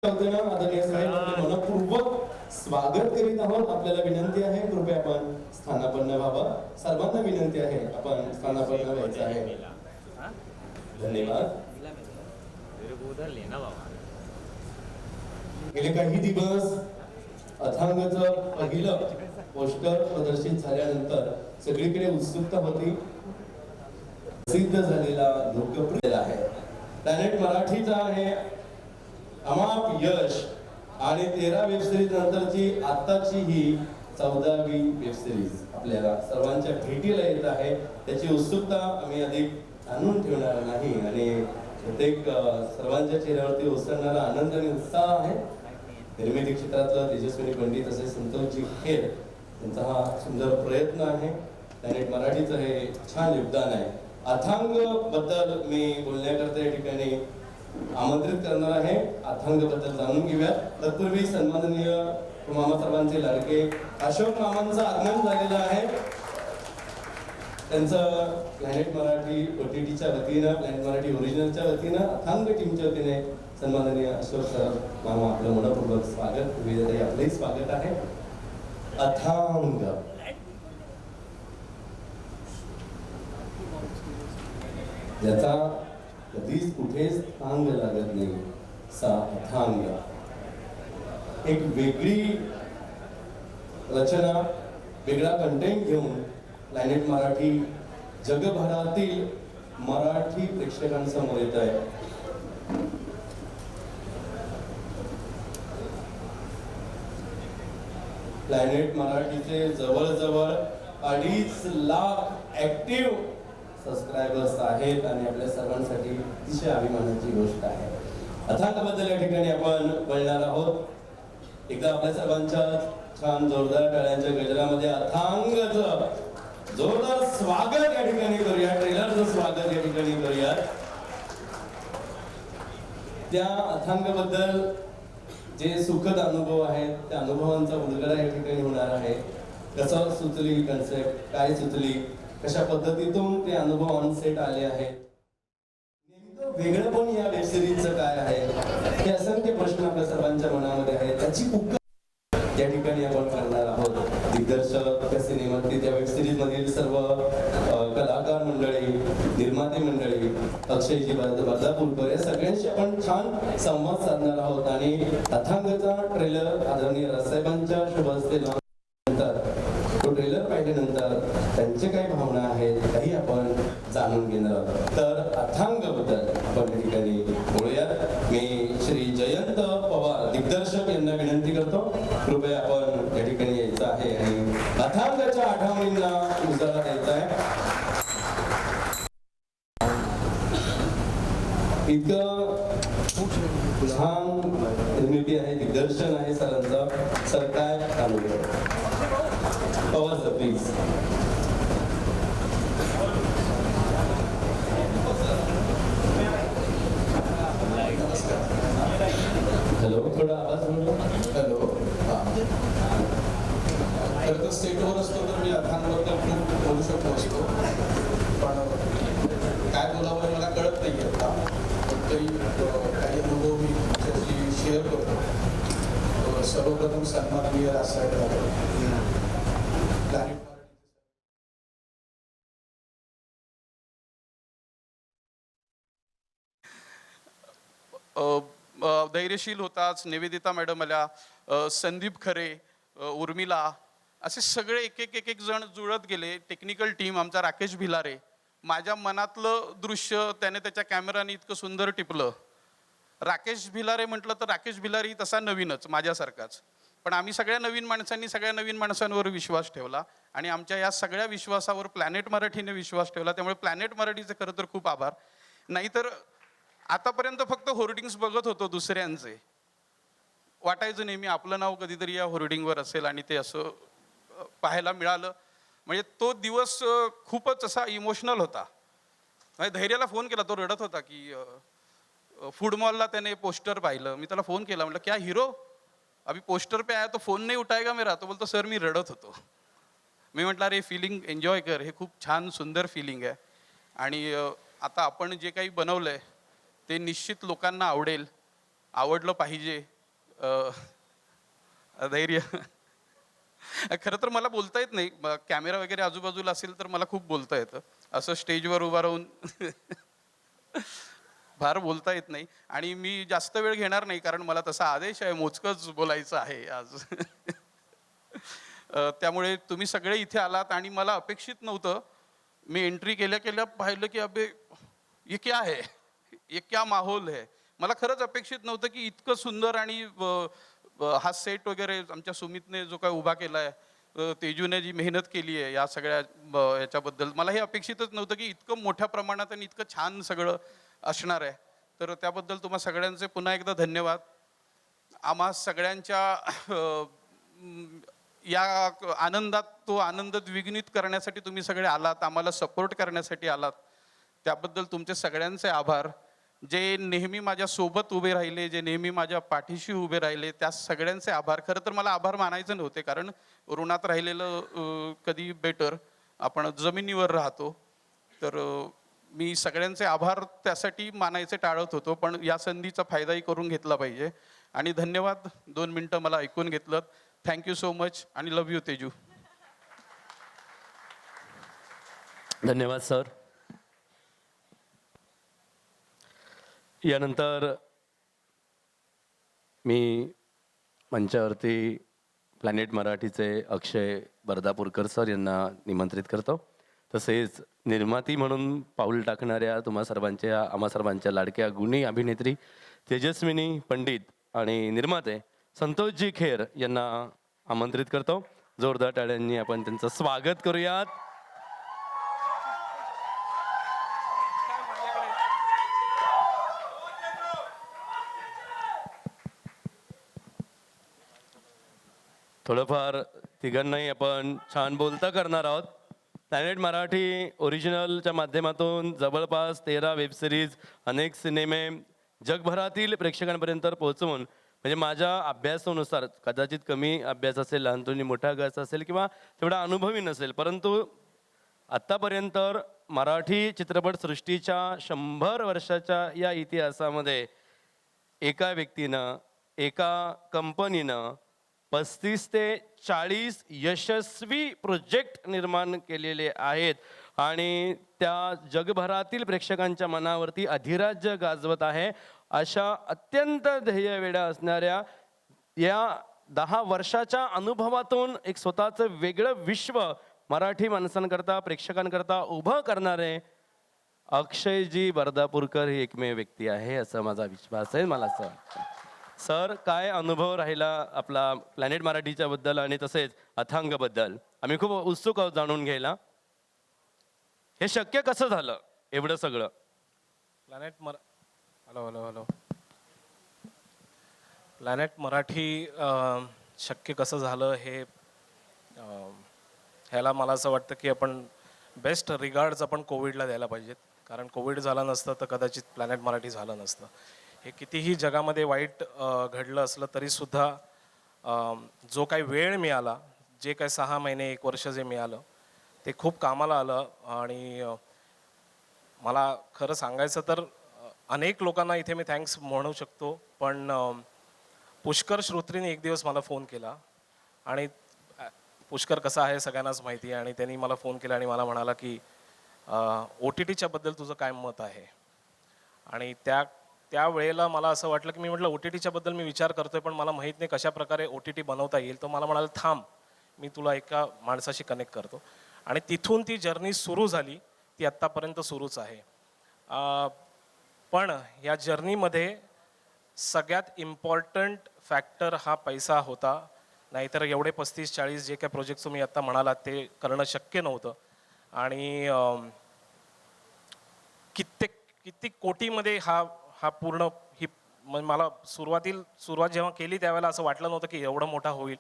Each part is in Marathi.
आदरणीय साहेब आपले मनपूर्वक स्वागत करीत आहोत. आपल्याला विनंती आहे कृपया आपण स्थानापन्न व्हावं. सर्वांना विनंती आहे आपण स्थानापन्न व्हायचं आहे. धन्यवाद. गेले काही दिवस अथांगचं पहिलं पोस्टर प्रदर्शित झाल्यानंतर सगळीकडे उत्सुकता होती. प्रसिद्ध झालेला लोकप्रिय आहे प्लॅनेट मराठीचा आहे अमाप यश आणि 13 वेब सिरीज नंतरची आताची ही 14वी वेब सिरीज आपल्याला सर्वांच्या भेटीला येत आहे. त्याची उत्सुकता आम्ही अधिक आणून ठेवणार नाही आणि प्रत्येक सर्वांच्या चेहऱ्यावरती ओसरणारा आनंद आणि उत्साह आहे. निर्मिती क्षेत्रातलं तेजस्विनी पंडित तसेच संतोषजी खेर यांचा हा सुंदर प्रयत्न आहे. प्लॅनेट मराठीचं हे छान योगदान आहे. अथांग बद्दल मी बोलण्याकरता या ठिकाणी आमंत्रित करणार आहे. अथांग बद्दल जाणून घेऊया. तत्पूर्वी सन्माननीय मामा सर्वांचे लाडके अशोक मामांचं आगमन झालेलं आहे. त्यांचं प्लॅनेट मराठी OTTच्या वतीनं, प्लॅनेट मराठी ओरिजिनलच्या वतीनं, अथांग टीमच्या वतीने सन्माननीय अशोक सर मामा आपलं मनपूर्वक स्वागत. विविधताई आपलंही स्वागत आहे. अथांग ज्याचा कधीच कुठेच थांग लागत नाही सा अथांग. एक वेगळी रचना, वेगळा कंटेंट घेऊन प्लॅनेट मराठी जगभरातील मराठी प्रेक्षकांसमोर येत आहे. प्लॅनेट मराठीचे जवळजवळ 2.5 लाख ऍक्टिव्ह सबस्क्रायबर्स आहेत आणि आपल्या सर्वांसाठी अतिशय अभिमानाची गोष्ट आहे. अथांगबद्दल या ठिकाणी आपण बोलणार आहोत. एकदा आपल्या सर्वांच्या छान जोरदार टाळ्यांच्या गजरामध्ये अथांगचं जोरदार स्वागत या ठिकाणी करूया. ट्रेलरचं स्वागत या ठिकाणी करूया. त्या अथांगबद्दल जे सुखद अनुभव आहेत त्या अनुभवांचा उलगडा या ठिकाणी होणार आहे. कसं सुचली कन्सेप्ट, काय सुचली, कशा पद्धतीतून ते अनुभव ऑन सेट आले आहेत, नेमकं वेगळं पण या वेब सिरीजचं काय आहे, हे असंख्य प्रश्न आपल्या सर्वांच्या मनामध्ये आहेत. त्याची उकल या ठिकाणी आपण करणार आहोत. दिग्दर्शक, कसे निर्माते, त्या वेब सिरीज मधील सर्व कलाकार मंडळी, निर्माते मंडळी, अक्षयजी बर्दापूरकर या सगळ्यांशी आपण छान संवाद साधणार आहोत. आणि अथांगचा ट्रेलर आदरणीय रसाहेबांच्या शुभ हस्ते तो ट्रेलर पाहिल्यानंतर त्यांचे काही भावना आहेत काही आपण जाणून घेणार आहोत. तर अथांग बद्दल आपण या ठिकाणी बोलूयात. मी श्री जयंत पवार दिग्दर्शक यांना विनंती करतो कृपया आपण या ठिकाणी यायचं आहे आणि अथांगच्या आठवणींना उजाळा द्यायचा आहे. इतकं छान निर्मिती आहे, दिग्दर्शन आहे सरांचा. सर काय अनुभव पवार सर प्लीज. हॅलो, थोडा आवाज बोला. हॅलो. खरं तर स्टेटवर असतो तर मी अथांगबद्दल खूप बोलू शकतो असतो, पण काय बोलावं मला कळत नाही आता. पण तरी काही अनुभव मी तुमच्याशी शेअर करतो. सर्वप्रथम सन्माननीय रासायनिक धैर्यशील होताच. निवेदिता मॅडम आल्या, संदीप खरे, उर्मिला, असे सगळे एक एक जण जुळत गेले. टेक्निकल टीम आमचा राकेश भिलारे. माझ्या मनातलं दृश्य त्याने त्याच्या कॅमेराने इतकं सुंदर टिपलं. राकेश भिलारे म्हटलं तर राकेश भिलारी तसा नवीनच माझ्यासारखाच, पण आम्ही सगळ्या नवीन माणसांनी सगळ्या नवीन माणसांवर विश्वास ठेवला आणि आमच्या या सगळ्या विश्वासावर प्लॅनेट मराठीने विश्वास ठेवला. त्यामुळे प्लॅनेट मराठीचे खरं तर खूप आभार. नाहीतर आतापर्यंत फक्त होर्डिंग्स बघत होतो दुसऱ्यांचे, वाटायचं नेहमी आपलं नाव कधीतरी या होर्डिंगवर असेल आणि ते असं पाहायला मिळालं. म्हणजे तो दिवस खूपच असा इमोशनल होता. धैर्याला फोन केला, तो रडत होता की फूड मॉलला त्याने पोस्टर पाहिलं. मी त्याला फोन केला, म्हटलं क्या हिरो अभी पोस्टर पे आया तो फोन नहीं उठाएगा मेरा. तो बोलतो सर मी रडत होतो. मी म्हटलं अरे फिलिंग एन्जॉय कर, हे खूप छान सुंदर फिलिंग आहे. आणि आता आपण जे काही बनवलंय ते निश्चित लोकांना आवडेल. आवडलं पाहिजे. धैर्य. खरं तर मला बोलता येत नाही. कॅमेरा वगैरे आजूबाजूला असेल तर मला खूप बोलता येतं. असं स्टेजवर उभा राहून फार बोलता येत नाही आणि मी जास्त वेळ घेणार नाही कारण मला तसा आदेश आहे, मोजकंच बोलायचं आहे आज. त्यामुळे तुम्ही सगळे इथे आलात आणि मला अपेक्षित नव्हतं. मी एंट्री केल्या केल्या पाहिलं की अबे ये क्या है, ये क्या माहोल है. मला खरंच अपेक्षित नव्हतं की इतकं सुंदर आणि हा सेट वगैरे आमच्या सुमितने जो काय उभा केला आहे, तेजूने जी मेहनत केली आहे या सगळ्या याच्याबद्दल मला हे अपेक्षितच नव्हतं की इतकं मोठ्या प्रमाणात आणि इतकं छान सगळं असणार आहे. तर त्याबद्दल तुम्हा सगळ्यांचे पुन्हा एकदा धन्यवाद. आम्हा सगळ्यांच्या या आनंदात तो आनंद द्विगुणित करण्यासाठी तुम्ही सगळे आलात, आम्हाला सपोर्ट करण्यासाठी आलात, त्याबद्दल तुमचे सगळ्यांचे आभार. जे नेहमी माझ्या सोबत उभे राहिले, जे नेहमी माझ्या पाठीशी उभे राहिले, त्या सगळ्यांचे आभार. खरं तर मला आभार मानायचे नव्हते कारण ऋणात राहिलेलं कधी बेटर. आपण जमिनीवर राहतो. तर मी सगळ्यांचे आभार त्यासाठी मानायचे टाळत होतो, पण या संधीचा फायदाही करून घेतला पाहिजे. आणि धन्यवाद, 2 मिनटं मला ऐकून घेतलं. थँक्यू सो मच आणि लव्ह यू तेजू. धन्यवाद सर. यानंतर मी मंचावरती प्लॅनेट मराठीचे अक्षय बर्दापूरकर सर यांना निमंत्रित करतो. तसेच निर्माती म्हणून पाऊल टाकणाऱ्या आम्हा सर्वांच्या लाडक्या गुणी अभिनेत्री तेजस्विनी पंडित आणि निर्माते संतोषजी खेर यांना आमंत्रित करतो. जोरदार टाळ्यांनी आपण त्यांचं स्वागत करूयात. थोडंफार तिघांनाही आपण छान बोलता करणार आहोत. प्लॅनेट मराठी ओरिजिनलच्या माध्यमातून जवळपास 13 वेबसिरीज, अनेक सिनेमे जगभरातील प्रेक्षकांपर्यंत पोहोचवून, म्हणजे माझ्या अभ्यासानुसार कदाचित कमी अभ्यास असेल, लहानतुनी मोठा अभ्यास असेल किंवा तेवढा अनुभवी नसेल, परंतु आत्तापर्यंत मराठी चित्रपटसृष्टीच्या 100 वर्षाच्या या इतिहासामध्ये एका व्यक्तीनं, एका कंपनीनं 35 ते 40 यशस्वी प्रोजेक्ट निर्माण केलेले आहेत आणि त्या जगभरातील प्रेक्षकांच्या मनावरती अधिराज्य गाजवत आहे. अशा अत्यंत ध्येयवेड्या असणाऱ्या या 10 वर्षाच्या अनुभवातून एक स्वतःचं वेगळं विश्व मराठी माणसांकरता, प्रेक्षकांकरता उभं करणारे अक्षयजी बर्दापूरकर ही एकमेव व्यक्ती आहे असं माझा विश्वास आहे. मला असं वाटतं. सर, काय अनुभव राहिला आपला प्लॅनेट मराठीच्या बद्दल आणि तसेच अथांग बद्दल? आम्ही खूप उत्सुक आहोत जाणून घ्यायला. हे शक्य कसं झालं एवढं सगळं? हॅलो. प्लॅनेट मराठी शक्य कसं झालं हे ह्याला मला असं वाटतं की आपण बेस्ट रिगार्ड्स आपण कोविडला द्यायला पाहिजेत. कारण कोविड झाला नसतं तर कदाचित प्लॅनेट मराठी झालं नसतं. हे कितीही जगामध्ये वाईट घडलं असलं तरीसुद्धा जो काही वेळ मिळाला, जे काही 6 महिने 1 वर्ष जे मिळालं ते खूप कामाला आलं. आणि मला खरं सांगायचं तर अनेक लोकांना इथे मी थँक्स म्हणू शकतो, पण पुष्कर श्रोत्रीने एक दिवस मला फोन केला आणि पुष्कर कसा आहे सगळ्यांनाच माहिती आहे. आणि त्यांनी मला फोन केला आणि मला म्हणाला की OTTच्या बद्दल तुझं काय मत आहे. आणि त्या वेळेला मला असं वाटलं की मी म्हटलं OTTच्या बद्दल मी विचार करतोय, पण मला माहीत नाही कशा प्रकारे OTT बनवता येईल. तो मला म्हणाला थांब, मी तुला एका माणसाशी कनेक्ट करतो. आणि तिथून ती जर्नी सुरू झाली. ती आत्तापर्यंत सुरूच आहे. पण या जर्नीमध्ये सगळ्यात इम्पॉर्टंट फॅक्टर हा पैसा होता. नाहीतर एवढे 35-40 जे काही प्रोजेक्ट तुम्ही आत्ता म्हणालात ते करणं शक्य नव्हतं. आणि कित्येक कोटीमध्ये हा पूर्ण ही मला सुरुवात जेव्हा केली त्यावेळेला असं वाटलं नव्हतं की एवढं मोठा होईल.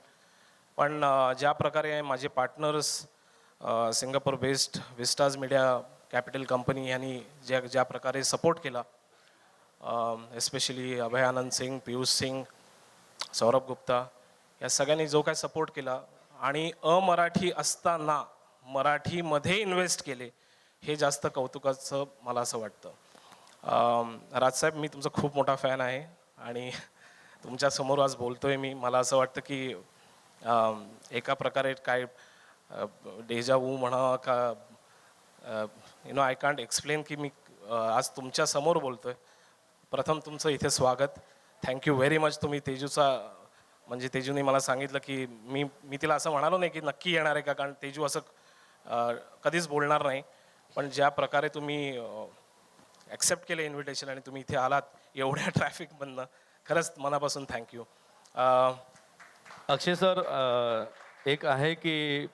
पण ज्या प्रकारे माझे partners Singapore based vistas media capital company यांनी ज्या प्रकारे सपोर्ट केला, एस्पेशली अभय आनंद सिंग, पियुष सिंग, सौरभ गुप्ता, या सगळ्यांनी जो काय सपोर्ट केला आणि अमराठी असताना मराठीमध्ये इन्व्हेस्ट केले, हे जास्त कौतुकाचं मला असं वाटतं. राजसाहेब, मी तुमचा खूप मोठा फॅन आहे आणि तुमच्यासमोर आज बोलतोय मी. मला असं वाटतं की एका प्रकारे काय डेजा वू म्हणा का आय कांट एक्सप्लेन की मी आज तुमच्या समोर बोलतोय. प्रथम तुमचं इथे स्वागत. Thank you very much. तुम्ही तेजूचा म्हणजे तेजूने मला सांगितलं की मी तिला असं म्हणालो नाही की नक्की येणार आहे का, कारण तेजू असं कधीच बोलणार नाही. पण ज्या प्रकारे तुम्ही ॲक्सेप्ट केलं इन्व्हिटेशन आणि तुम्ही इथे आलात एवढ्या ट्रॅफिकमधनं, खरंच मनापासून थँक्यू. अक्षय सर, एक आहे की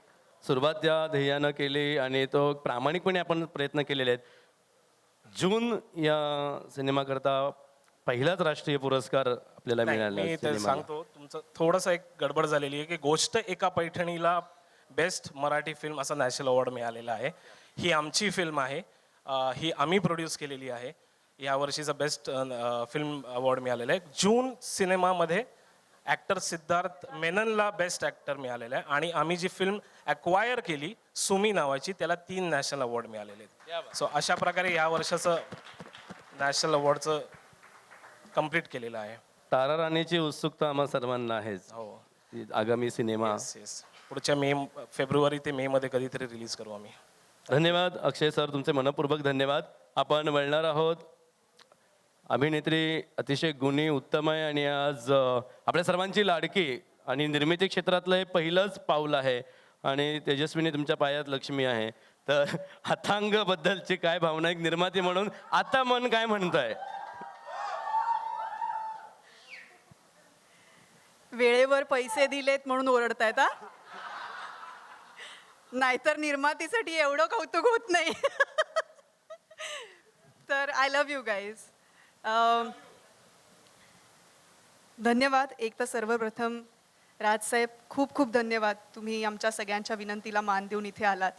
सुरुवात त्या ध्येयानं केली आणि तो प्रामाणिकपणे आपण प्रयत्न केलेले आहेत. जून या सिनेमाकरता पहिलाच राष्ट्रीय पुरस्कार आपल्याला मिळाला. मी ते सांगतो, तुमचं थोडंसं एक गडबड झालेली आहे की गोष्ट एका पैठणीला बेस्ट मराठी फिल्म असा नॅशनल अवॉर्ड मिळालेला आहे. ही आमची फिल्म आहे, ही आम्ही प्रोड्यूस केलेली आहे. या वर्षीचा बेस्ट फिल्म अवॉर्ड मिळालेला आहे. जून सिनेमामध्ये ॲक्टर सिद्धार्थ मेननला बेस्ट ॲक्टर मिळालेला आहे आणि आम्ही जी फिल्म ॲक्वायर केली सुमी नावाची त्याला 3 नॅशनल अवॉर्ड मिळालेले आहेत. सो अशा प्रकारे या वर्षाचं नॅशनल अवॉर्डचं कंप्लीट केलेलं आहे. तारा राणीची उत्सुकता आम्हा सर्वांना आहेच. हो, आगामी सिनेमा येस. पुढच्या फेब्रुवारी ते मेमध्ये कधीतरी रिलीज करू आम्ही. धन्यवाद अक्षय सर, तुमचे मनपूर्वक धन्यवाद. आपण वळणार आहोत. अभिनेत्री अतिशय गुणी, उत्तम आहे आणि आज आपल्या सर्वांची लाडकी आणि निर्मिती क्षेत्रातलं हे पहिलंच पाऊल आहे आणि तेजस्विनी तुमच्या पायात लक्ष्मी आहे. तर अथांग बद्दलची काय भावना, एक निर्माती म्हणून आता मन काय म्हणतंय? वेळेवर पैसे दिलेत म्हणून ओरडतायत हा? नाहीतर निर्मातीसाठी एवढं कौतुक होत नाही. तर आय लव्ह यू गाईज. धन्यवाद. एक तर सर्वप्रथम राजसाहेब खूप खूप धन्यवाद. तुम्ही आमच्या सगळ्यांच्या विनंतीला मान देऊन इथे आलात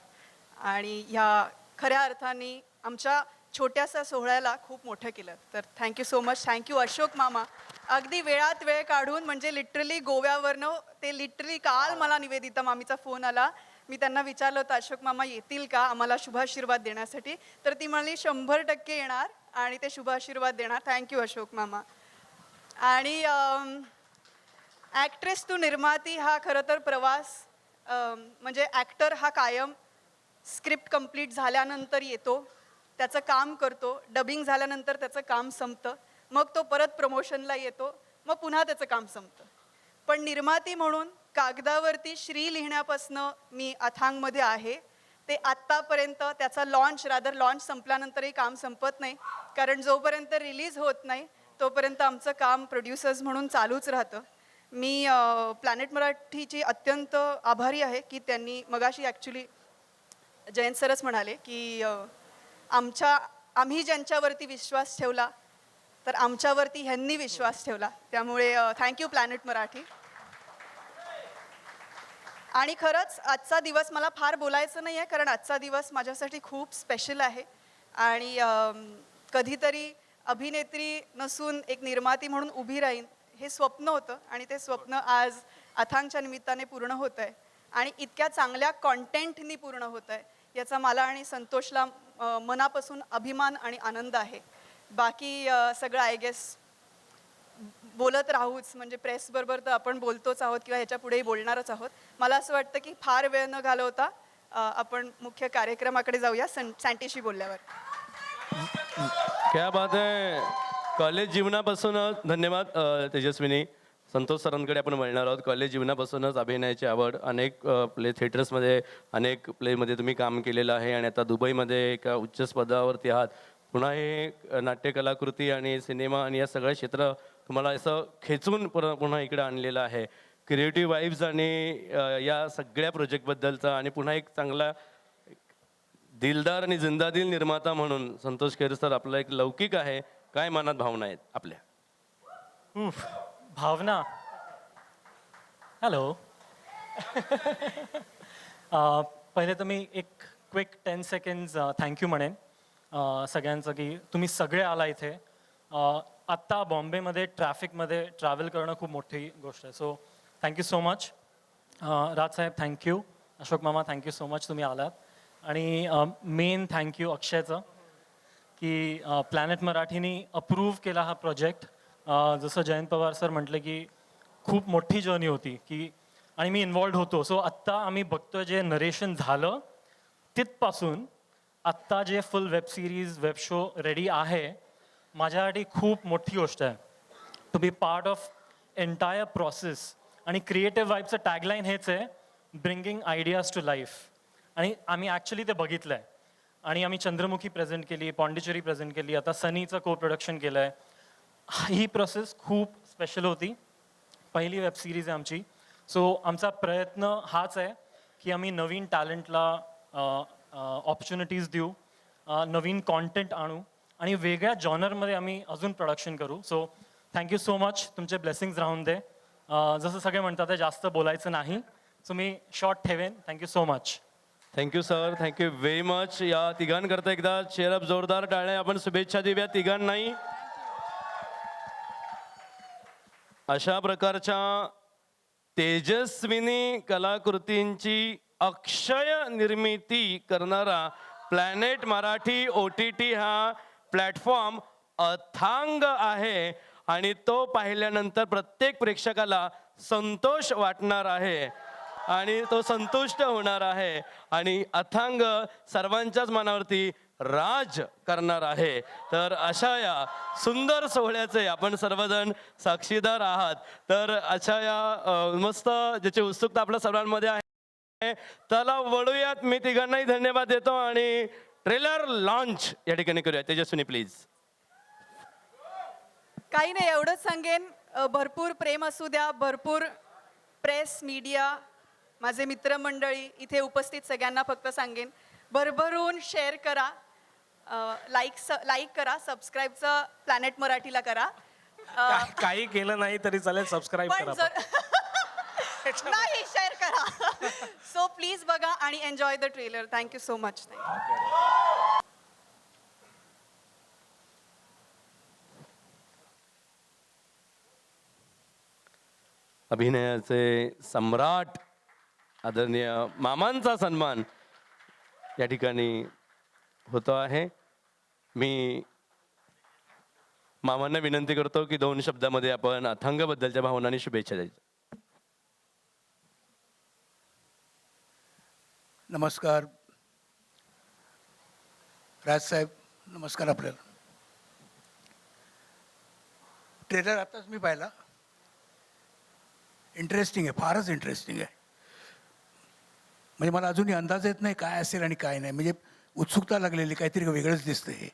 आणि ह्या खऱ्या अर्थाने आमच्या छोट्याशा सोहळ्याला खूप मोठं केलं. तर thank you so much. Thank you Ashok मामा. अगदी वेळात वेळ काढून, म्हणजे लिटरली गोव्यावरनं ते लिटरली काल मला निवेदिता मामीचा फोन आला. मी त्यांना विचारलं होतं अशोक मामा येतील का आम्हाला शुभाशीर्वाद देण्यासाठी, तर ती म्हणाली 100% येणार आणि ते शुभाशीर्वाद देणार. थँक्यू अशोक मामा. आणि ॲक्ट्रेस टू निर्माती हा खरं तर प्रवास, म्हणजे ॲक्टर हा कायम स्क्रिप्ट कंप्लीट झाल्यानंतर येतो, त्याचं काम करतो, डबिंग झाल्यानंतर त्याचं काम संपतं, मग तो परत प्रमोशनला येतो, मग पुन्हा त्याचं काम संपतं. पण निर्माती म्हणून कागदावरती श्री लिहिण्यापासनं मी अथांगमध्ये आहे ते आत्तापर्यंत. त्याचा लॉन्च संपल्यानंतरही काम संपत नाही, कारण जोपर्यंत रिलीज होत नाही तोपर्यंत आमचं काम प्रोड्युसर्स म्हणून चालूच राहतं. मी प्लॅनेट मराठीची अत्यंत आभारी आहे की त्यांनी मगाशी ॲक्च्युली जयंत सरच म्हणाले की आम्ही ज्यांच्यावरती विश्वास ठेवला तर आमच्यावरती ह्यांनी विश्वास ठेवला. त्यामुळे थँक्यू प्लॅनेट मराठी. आणि खरंच आजचा दिवस मला फार बोलायचं नाही आहे, कारण आजचा दिवस माझ्यासाठी खूप स्पेशल आहे आणि कधीतरी अभिनेत्री नसून एक निर्माती म्हणून उभी राहीन हे स्वप्न होतं आणि ते स्वप्न आज अथांगच्या निमित्ताने पूर्ण होतं आहे आणि इतक्या चांगल्या कॉन्टेंटनी पूर्ण होतं आहे याचा मला आणि संतोषला मनापासून अभिमान आणि आनंद आहे. बाकी सगळं आय गेस बोलत राहूच, म्हणजे प्रेसबरोबर तर आपण बोलतोच आहोत किंवा ह्याच्या पुढेही बोलणारच आहोत. मला असं वाटतं की फार वेळ न घालवता आपण मुख्य कार्यक्रमाकडे जाऊया सँटीशी बोलल्यावर. क्या बात आहे. कॉलेज जीवनापासूनच धन्यवाद तेजस्विनी. संतोष सरांकडे आपण वळणार आहोत. कॉलेज जीवनापासूनच अभिनयाची आवड, अनेक प्ले थिएटर्समध्ये, अनेक प्लेमध्ये तुम्ही काम केलेलं आहे आणि आता दुबईमध्ये एका उच्च पदावरती आहात. पुन्हा हे नाट्यकलाकृती आणि सिनेमा आणि या सगळं क्षेत्र तुम्हाला असं खेचून पुन्हा इकडे आणलेलं आहे. क्रिएटिव्ह वाईब्स आणि या सगळ्या प्रोजेक्टबद्दलचा आणि पुन्हा एक चांगला दिलदार आणि जिंदादिल निर्माता म्हणून संतोष खेर सर आपला एक लौकिक आहे. काय मनात भावना आहेत आपल्या? भावना, हॅलो. पहिले तर मी एक क्विक 10 सेकंड्स थँक्यू म्हणेन सगळ्यांचं की तुम्ही सगळे आला इथे. आत्ता बॉम्बेमध्ये ट्रॅफिकमध्ये ट्रॅव्हल करणं खूप मोठी गोष्ट आहे. So thank you so much. Rajsaheb thank you. Ashok मामा थँक्यू सो मच तुम्ही आलात. आणि मेन थँक्यू अक्षयचं की प्लॅनेट मराठीनी अप्रूव्ह केला हा प्रोजेक्ट. जसं जयंत पवार सर म्हटले की खूप मोठी जर्नी होती की आणि मी इन्वॉल्ड होतो. सो आत्ता आम्ही बघतोय जे नरेशन झालं तिथपासून आत्ता जे full web series web show ready आहे, माझ्यासाठी खूप मोठी गोष्ट आहे to be part of entire process. आणि क्रिएटिव्ह वाईबचं टॅगलाईन हेच आहे, ब्रिंगिंग आयडियाज टू लाईफ. आणि आम्ही ॲक्च्युली ते बघितलं आहे. आणि आम्ही चंद्रमुखी प्रेझेंट केली, पॉंडिचेरी प्रेझेंट केली, आता सनीचं को प्रोडक्शन केलं आहे. ही प्रोसेस खूप स्पेशल होती. पहिली वेब सिरीज आहे आमची. सो आमचा प्रयत्न हाच आहे की आम्ही नवीन टॅलेंटला ऑपॉर्च्युनिटीज देऊ, नवीन कॉन्टेंट आणू आणि वेगळ्या जॉनरमध्ये आम्ही अजून प्रोडक्शन करू. So thank you so much. तुमचे ब्लेसिंग्स राहून दे. जसं सगळे म्हणतात आहे जास्त बोलायचं नाही, सो मी शॉर्ट ठेवेन. Thank you so much. Thank you sir, thank you very much. या तिघांकरता एकदा चेअरअप जोरदार टाळ्या आपण शुभेच्छा देऊया तिघांनाही. अशा प्रकारच्या तेजस्विनी कलाकृतींची अक्षय निर्मिती करणारा प्लॅनेट मराठी OTT हा प्लॅटफॉर्म अथांग आहे आणि तो पाहिल्यानंतर प्रत्येक प्रेक्षकाला संतोष वाटणार आहे आणि तो संतुष्ट होणार आहे आणि अथांग सर्वांच्याच मनावरती राज करणार आहे. तर अशा या सुंदर सोहळ्याचे आपण सर्वजण साक्षीदार आहात. तर अशा या मस्त ज्याची उत्सुकता आपल्या सर्वांमध्ये आहे त्याला वळूयात. मी तिघांनाही धन्यवाद देतो आणि ट्रेलर लॉन्च या ठिकाणी करूया. तेजस्विनी प्लीज. काही नाही, एवढंच सांगेन, भरपूर प्रेम असू द्या, भरपूर प्रेस मीडिया, माझे मित्रमंडळी इथे उपस्थित सगळ्यांना फक्त सांगेन, भरभरून शेअर करा, लाईक करा, सबस्क्राईबचं प्लॅनेट मराठीला करा. काही केलं नाही तरी चालेल, सबस्क्राईब पण करा. जर नाही, शेअर करा. सो प्लीज बघा आणि enjoy the trailer. Thank you so much. अभिनयाचे सम्राट आदरणीय मामांचा सन्मान या ठिकाणी होतो आहे. मी मामांना विनंती करतो की 2 शब्दामध्ये आपण अथांगबद्दलच्या भावनांनी शुभेच्छा द्यायच्या. नमस्कार राजसाहेब, नमस्कार. आपल्याला ट्रेलर आताच मी पाहिला. इंटरेस्टिंग आहे, फारच इंटरेस्टिंग आहे. म्हणजे मला अजूनही अंदाज येत नाही काय असेल आणि काय नाही. म्हणजे उत्सुकता लागलेली, काहीतरी वेगळंच दिसतं हे.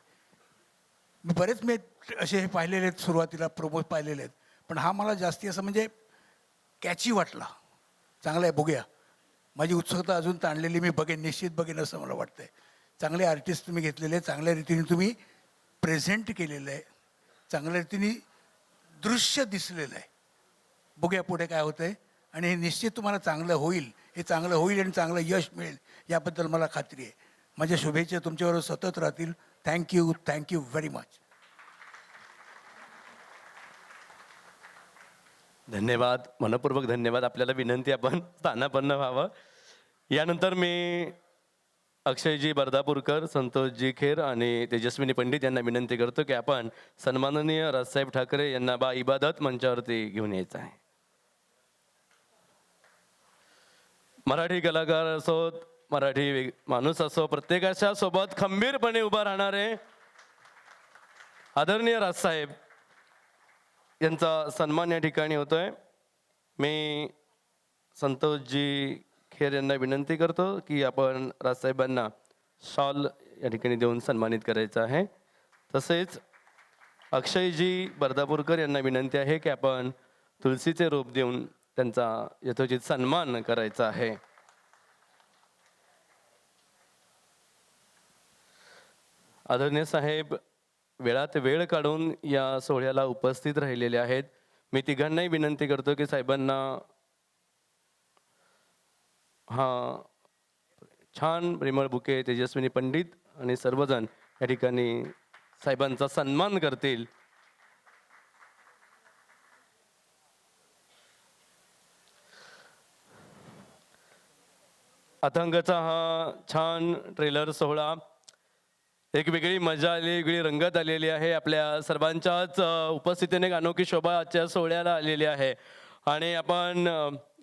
मी असे हे पाहिलेले आहेत, सुरुवातीला प्रोमोज पाहिलेले आहेत, पण हा मला जास्ती असं म्हणजे कॅची वाटला. चांगला आहे, बघूया. माझी उत्सुकता अजून ताणलेली, मी बघेन, निश्चित बघेन असं मला वाटतंय. चांगले आर्टिस्ट तुम्ही घेतलेले, चांगल्या रीतीने तुम्ही प्रेझेंट केलेलं आहे, चांगल्या रीतीने दृश्य दिसलेलं आहे. बघूया पुढे काय होतंय आणि हे निश्चित तुम्हाला चांगलं होईल. हे चांगलं होईल आणि चांगलं यश मिळेल याबद्दल मला खात्री आहे. माझ्या शुभेच्छा तुमच्याबरोबर सतत राहतील. Thank you very much. धन्यवाद, मनपूर्वक धन्यवाद. आपल्याला विनंती आपण स्थानापन्न व्हावं. यानंतर मी अक्षयजी बर्दापूरकर, संतोषजी खेर आणि तेजस्विनी पंडित यांना विनंती करतो की आपण सन्माननीय राजसाहेब ठाकरे यांना बा इबादत मंचावरती घेऊन यायचं आहे. मराठी कलाकार असोत, मराठी माणूस असो, प्रत्येकाच्या सोबत खंबीरपणे उभा राहणारे आदरणीय राजसाहेब यांचा सन्मान या ठिकाणी होतोय. मी संतोषजी खेर यांना विनंती करतो की आपण राजसाहेबांना शॉल या ठिकाणी देऊन सन्मानित करायचं आहे. तसेच अक्षयजी बर्दापूरकर यांना विनंती आहे की आपण तुलसीचे रोप देऊन त्यांचा यथोचित सन्मान करायचा आहे. आदरणीय साहेब वेळात वेळ काढून या सोहळ्याला उपस्थित राहिलेले आहेत. मी तिघांनाही विनंती करतो की साहेबांना हा छान प्रेमळ बुके तेजस्विनी पंडित आणि सर्वजण या ठिकाणी साहेबांचा सन्मान करतील. अथांगचा हा छान ट्रेलर सोहळा एक वेगळी मजा आली, वेगळी रंगत आलेली आहे. आपल्या सर्वांच्याच उपस्थितीने एक अनोखी शोभा आजच्या सोहळ्याला आलेली आहे. आणि आपण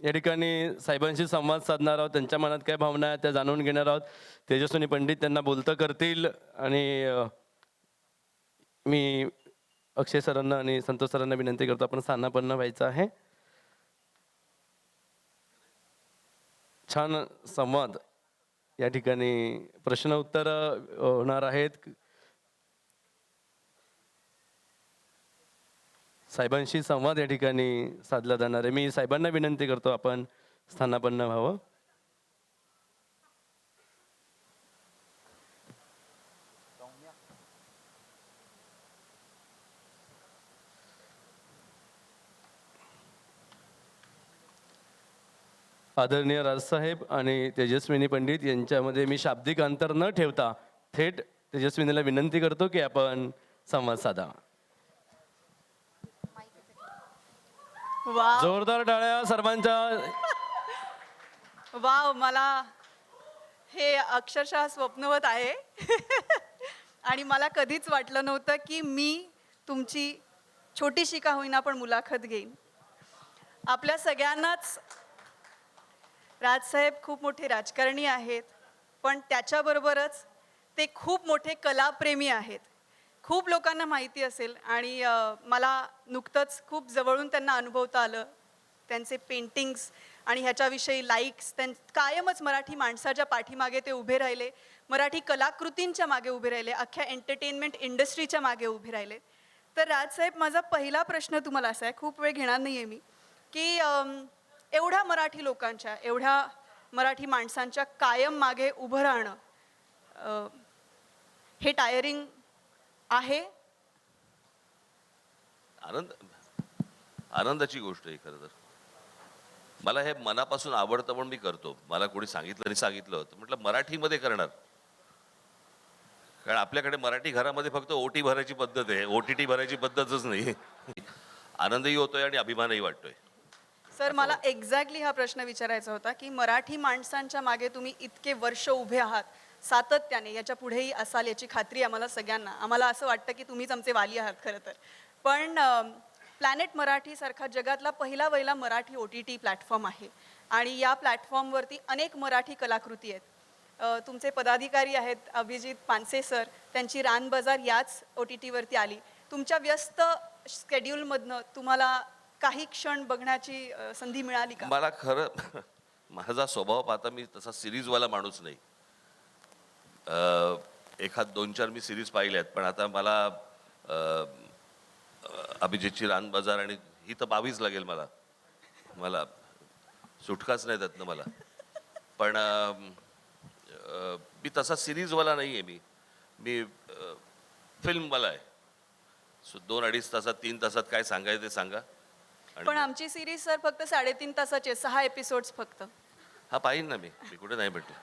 या ठिकाणी साहेबांशी संवाद साधणार आहोत. त्यांच्या मनात काय भावना आहेत त्या जाणून घेणार आहोत. तेजस्विनी पंडित त्यांना बोलतं करतील आणि मी अक्षय सरांना आणि संतोष सरांना विनंती करतो आपण स्थानापन्न व्हायचं आहे. छान संवाद या ठिकाणी प्रश्न उत्तर होणार आहेत. साहेबांशी संवाद या ठिकाणी साधला जाणार आहे. मी साहेबांना विनंती करतो आपण स्थानापन्न व्हावं. आदरणीय राजसाहेब आणि तेजस्विनी पंडित यांच्यामध्ये मी शाब्दिक अंतर न ठेवता थेट तेजस्विनीला विनंती करतो की आपण संवाद साधा. वा जोरदार टाळ्या सर्वांच्या. वाव, मला हे अक्षरशः स्वप्नवत आहे. आणि मला कधीच वाटलं नव्हतं की मी तुमची छोटीशी का होईना पण मुलाखत घेईन. आपल्या सगळ्यांनाच राजसाहेब खूप मोठे राजकारणी आहेत, पण त्याच्याबरोबरच ते खूप मोठे कलाप्रेमी आहेत. खूप लोकांना माहिती असेल आणि मला नुकतंच खूप जवळून त्यांना अनुभवता आलं. त्यांचे पेंटिंग्स आणि ह्याच्याविषयी लाईक्स, कायमच मराठी माणसाच्या पाठीमागे ते उभे राहिले, मराठी कलाकृतींच्या मागे उभे राहिले, अख्ख्या एंटरटेनमेंट इंडस्ट्रीच्या मागे उभे राहिले. तर राजसाहेब, माझा पहिला प्रश्न तुम्हाला असा आहे, खूप वेळ घेणार नाही आहे मी, की एवढ्या मराठी लोकांच्या, एवढ्या मराठी माणसांच्या कायम मागे उभं राहणं हे टायरिंग आहे? आनंदाची गोष्ट आहे खरं तर. मला हे मनापासून आवडतं पण मी करतो. मला कोणी सांगितलं होतं, म्हटलं मराठीमध्ये करणार. कारण आपल्याकडे मराठी घरामध्ये फक्त ओटी भरायची पद्धत आहे, OTT भरायची पद्धतच नाही. आनंदही होतोय आणि अभिमानही वाटतोय. सर, मला एक्झॅक्टली हा प्रश्न विचारायचा होता की मराठी माणसांच्या मागे तुम्ही इतके वर्ष उभे आहात सातत्याने, याच्या पुढेही असाल याची खात्री आम्हाला सगळ्यांना. आम्हाला असं वाटतं की तुम्हीच आमचे वाली आहात खरं तर. पण प्लॅनेट मराठीसारखा जगातला पहिला मराठी OTT प्लॅटफॉर्म आहे आणि या प्लॅटफॉर्मवरती अनेक मराठी कलाकृती आहेत. तुमचे पदाधिकारी आहेत अभिजित पानसे सर, त्यांची रान बाजार याच OTTवरती आली. तुमच्या व्यस्त स्केड्यूलमधनं तुम्हाला काही क्षण बघण्याची संधी मिळाली का? मला खरं माझा स्वभाव पाहता मी तसा सिरीजवाला माणूस नाही. एखाद 2-4 मी सिरीज पाहिल्यात, पण आता मला अभिजितची रान बाजार आणि ही तर 22 लागेल मला सुटकाच नाही त्यातनं मला. पण मी तसा सिरीजवाला नाही आहे. मी फिल्मवाला आहे. 2-2.5 तासात 3 तासात काय सांगायचं ते सांगा. पण आमची सिरीज सर फक्त 3.5 तासाची, 6 एपिसोड्स फक्त. हा पाहिन ना मी कुठे नाही म्हटलं.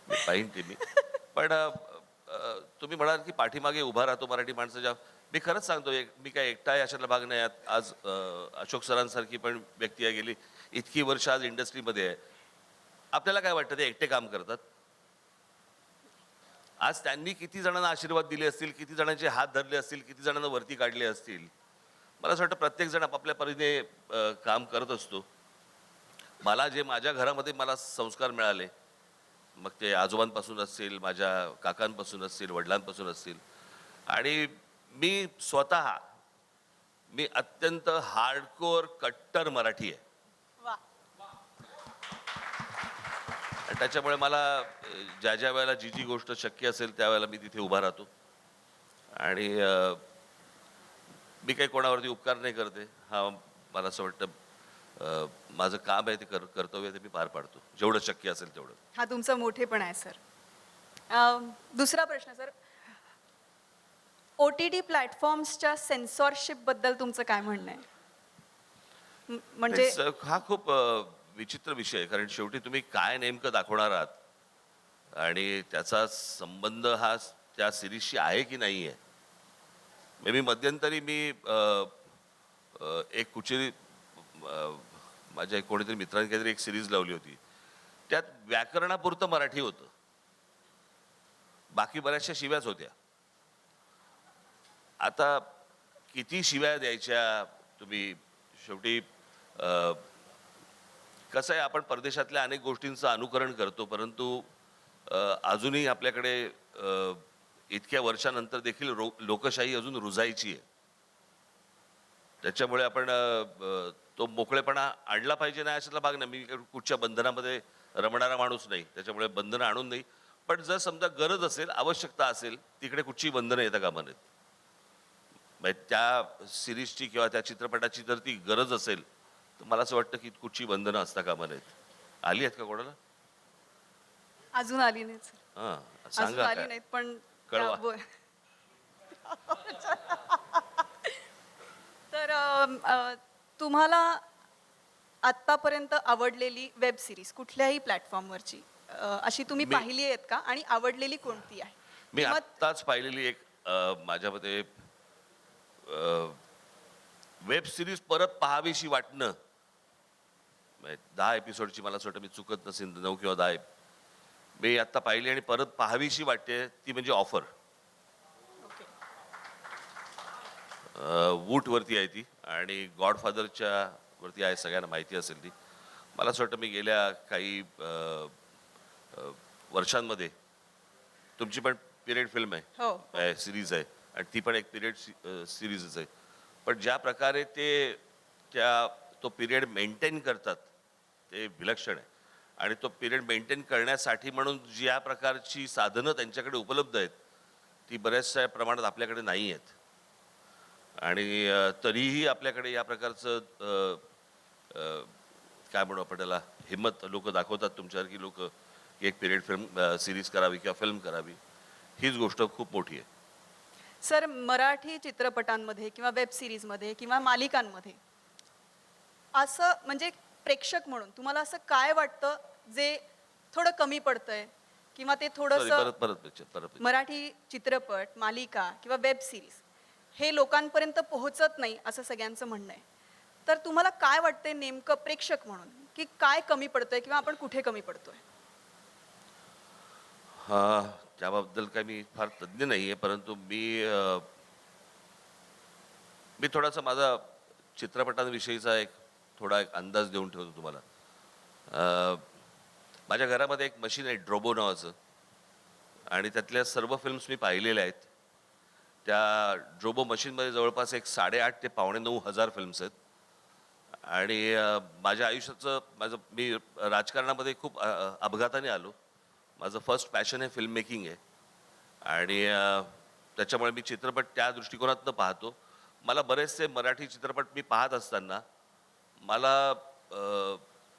मी पाहिन ते मी. पण तुम्ही म्हणाल की पाठीमागे उभा राहतो मराठी माणसाच्या. मी खरंच सांगतो, मी काय एकटा आहे अशातला भाग नाही. आज अशोक सरांसारखी पण व्यक्ती आहे, गेली इतकी वर्ष आज इंडस्ट्रीमध्ये आहे. आपल्याला काय वाटतं ते एकटे काम करतात? आज त्यांनी किती जणांना आशीर्वाद दिले असतील, किती जणांचे हात धरले असतील, किती जणांना वरती काढले असतील. मला असं वाटतं प्रत्येक जण आपापल्या परीने काम करत असतो. मला जे माझ्या घरामध्ये मला संस्कार मिळाले, मग ते आजोबांपासून असतील, माझ्या काकांपासून असतील, वडिलांपासून असतील, आणि मी स्वतः अत्यंत हार्डकोर कट्टर मराठी आहे. वा. आणि त्याच्यामुळे मला ज्या वेळेला जी गोष्ट शक्य असेल त्यावेळेला मी तिथे उभा राहतो. आणि मी काही कोणावरती उपकार नाही करते. हा मला असं वाटतं माझं काम आहे, ते कर्तव्य ते मी पार पाडतो जेवढं शक्य असेल तेवढं. हा तुमचा मोठेपणा आहे सर. दुसरा प्रश्न सर, OTT प्लॅटफॉर्म्सच्या सेन्सॉरशिप बद्दल तुमचं काय म्हणणं आहे? म्हणजे हा खूप विचित्र विषय आहे. कारण शेवटी तुम्ही काय नेमकं दाखवणार आहात आणि त्याचा संबंध हा त्या सिरीजशी आहे की नाही आहे. मे बी मध्यंतरी मी एक कुठची माझ्या कोणीतरी मित्रांनी काहीतरी एक सिरीज लावली होती. त्यात व्याकरणापुरतं मराठी होतं. बाकी बऱ्याचशा शिव्याच होत्या. आता किती शिव्या द्यायच्या तुम्ही, शेवटी कसं आहे, आपण परदेशातल्या अनेक गोष्टींचं अनुकरण करतो, परंतु अजूनही आपल्याकडे इतक्या वर्षानंतर देखील लोकशाही अजून रुजायची आहे. त्याच्यामुळे आपण तो मोकळेपणा आणला पाहिजे. नाही अशातला भाग नाही. मी कुठच्या बंधनामध्ये रमणारा माणूस नाही, त्याच्यामुळे बंधनं आणून नाही. पण जर समजा गरज असेल, आवश्यकता असेल, तिकडे कुठची बंधनं येता कामा नयेत. म्हणजे त्या सिरीजची किंवा त्या चित्रपटाची जर ती गरज असेल तर मला असं वाटतं की कुठची बंधनं असता कामा नयेत. आली आहेत का कोणाला? अजून आली नाही sir. हां, अजून सांगा आली काय. नाहीत पण कळवा. तर तुम्हाला आत्तापर्यंत आवडलेली वेब सिरीज कुठल्याही प्लॅटफॉर्मवरची अशी तुम्ही पाहिली आहेत का, आणि आवडलेली कोणती आहे? मी किंवा आत्ताच पाहिलेली एक माझ्या मते वेब सिरीज परत पाहावीशी वाटणं, 10 एपिसोडची, मला असं वाटतं मी चुकत नसेल 9 किंवा 10 मी आत्ता पाहिली आणि परत पाहावीशी वाटते, ती म्हणजे ऑफर. ओके. वूटवरती आहे ती आणि गॉडफादरच्या वरती आहे, सगळ्यांना माहिती असेल ती. मला असं वाटतं मी गेल्या काही वर्षांमध्ये, तुमची पण पिरियड फिल्म हो. आहे, सिरीज आहे, आणि ती पण एक पिरियड सिरीजच आहे. पण ज्या प्रकारे तो पिरियड मेंटेन करतात ते विलक्षण आहे. आणि तो पिरियड मेंटेन करण्यासाठी म्हणून ज्या प्रकारची साधनं त्यांच्याकडे उपलब्ध आहेत ती बऱ्याचशा प्रमाणात आपल्याकडे नाही आहेत. आणि तरीही आपल्याकडे या प्रकारचं काय म्हणू आपण त्याला, हिंमत लोक दाखवतात, तुमच्यासारखी लोक, की एक पिरियड फिल्म सिरीज करावी किंवा फिल्म करावी. हीच गोष्ट खूप मोठी आहे. सर, मराठी चित्रपटांमध्ये किंवा वेब सिरीजमध्ये किंवा मालिकांमध्ये असं म्हणजे प्रेक्षक म्हणून तुम्हाला असं काय वाटतं जे थोडं कमी पडतंय, किंवा ते Sorry, थोडंसं परत मराठी चित्रपट, मालिका किंवा वेब सिरीज हे लोकांपर्यंत पोहोचत नाही असं सगळ्यांचं म्हणणं आहे. तर तुम्हाला काय वाटतंय नेमकं प्रेक्षक म्हणून, की काय कमी पडतंय किंवा आपण कुठे कमी पडतोय? हां, त्याबद्दल काय मी फार तज्ज्ञ नाही आहे, परंतु मी थोडासा माझा चित्रपटांविषयीचा थोडा एक अंदाज देऊन ठेवतो तुम्हाला. माझ्या घरामध्ये एक मशीन आहे ड्रोबो नावाचं, आणि त्यातल्या सर्व फिल्म्स मी पाहिलेल्या आहेत. त्या ड्रोबो मशीनमध्ये जवळपास एक 8,500 ते 9,500 फिल्म्स आहेत. आणि माझ्या आयुष्याचं मी राजकारणामध्ये खूप अपघाताने आलो. माझं फर्स्ट पॅशन हे फिल्म मेकिंग आहे, आणि त्याच्यामुळे मी चित्रपट त्या दृष्टिकोनातनं पाहतो. मला बरेचसे मराठी चित्रपट मी पाहत असताना मला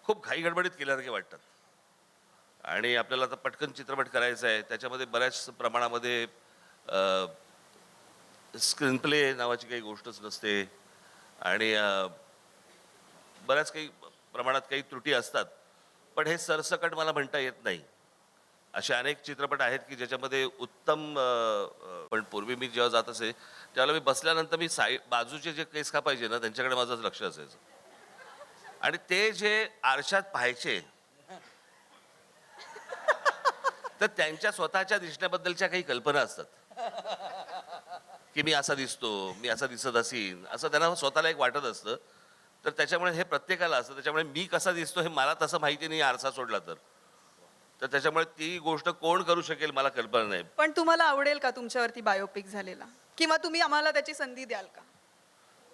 खूप घाई गडबडीत केल्यासारखे वाटतात. आणि आपल्याला आता पटकन चित्रपट करायचा आहे, त्याच्यामध्ये बऱ्याच प्रमाणामध्ये स्क्रीन प्ले नावाची काही गोष्टच नसते, आणि बऱ्याच काही प्रमाणात काही त्रुटी असतात. पण हे सरसकट मला म्हणता येत नाही. असे अनेक चित्रपट आहेत की ज्याच्यामध्ये उत्तम, पण पूर्वी मी जेव्हा जात असे त्यावेळेला मी बसल्यानंतर मी बाजूचे जे केस कापायचे ना, त्यांच्याकडे माझं लक्ष असायचं. आणि ते जे आरशात पाहायचे तर त्यांच्या स्वतःच्या दिसण्याबद्दलच्या काही कल्पना असतात, की मी असा दिसतो, मी असा दिसत असीन, असं त्यांना स्वतःला एक वाटत असतं. तर त्याच्यामुळे हे प्रत्येकाला असतं. त्याच्यामुळे मी कसा दिसतो हे मला तसं माहिती नाही आरसा सोडला तर त्याच्यामुळे ती गोष्ट कोण करू शकेल मला कल्पना नाही. पण तुम्हाला आवडेल का तुमच्यावरती बायोपिक झालेला, किंवा तुम्ही आम्हाला त्याची संधी द्याल का?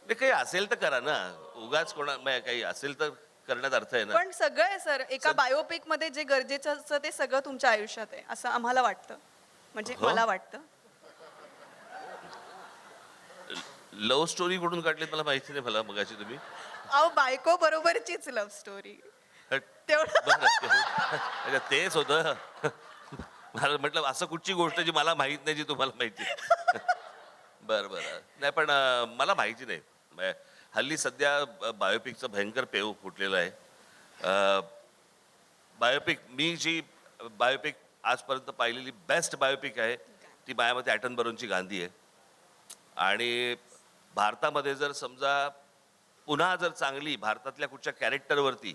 ते काही असेल तर करा ना, उगाच काही असेल तर करण्यात अर्थ आहे ना. पण सगळं आहे सर, एका बायोपिक मध्ये जे गरजेचं असतं ते सगळं तुमच्या आयुष्यात आहे असं आम्हाला वाटतं, म्हणजे हो? मला वाटतं. लव्ह स्टोरी कुठून काढली मला माहिती नाही. मला मगाशी तुम्ही अहो, बायको बरोबरचीच लव्ह स्टोरी तेवढं. बरं, तेच होतं. मला म्हटलं असं कुठची गोष्ट जी मला माहित नाही जी तुम्हाला माहिती. बरं नाही, पण मला माहिती नाही. हल्ली सध्या बायोपिकचं भयंकर पेव फुटलेलं आहे. मी जी बायोपिक आजपर्यंत पाहिलेली बेस्ट बायोपिक आहे ती माझ्यामध्ये ॲटनबरोची गांधी आहे. आणि भारतामध्ये जर समजा पुन्हा जर चांगली भारतातल्या कुठच्या कॅरेक्टरवरती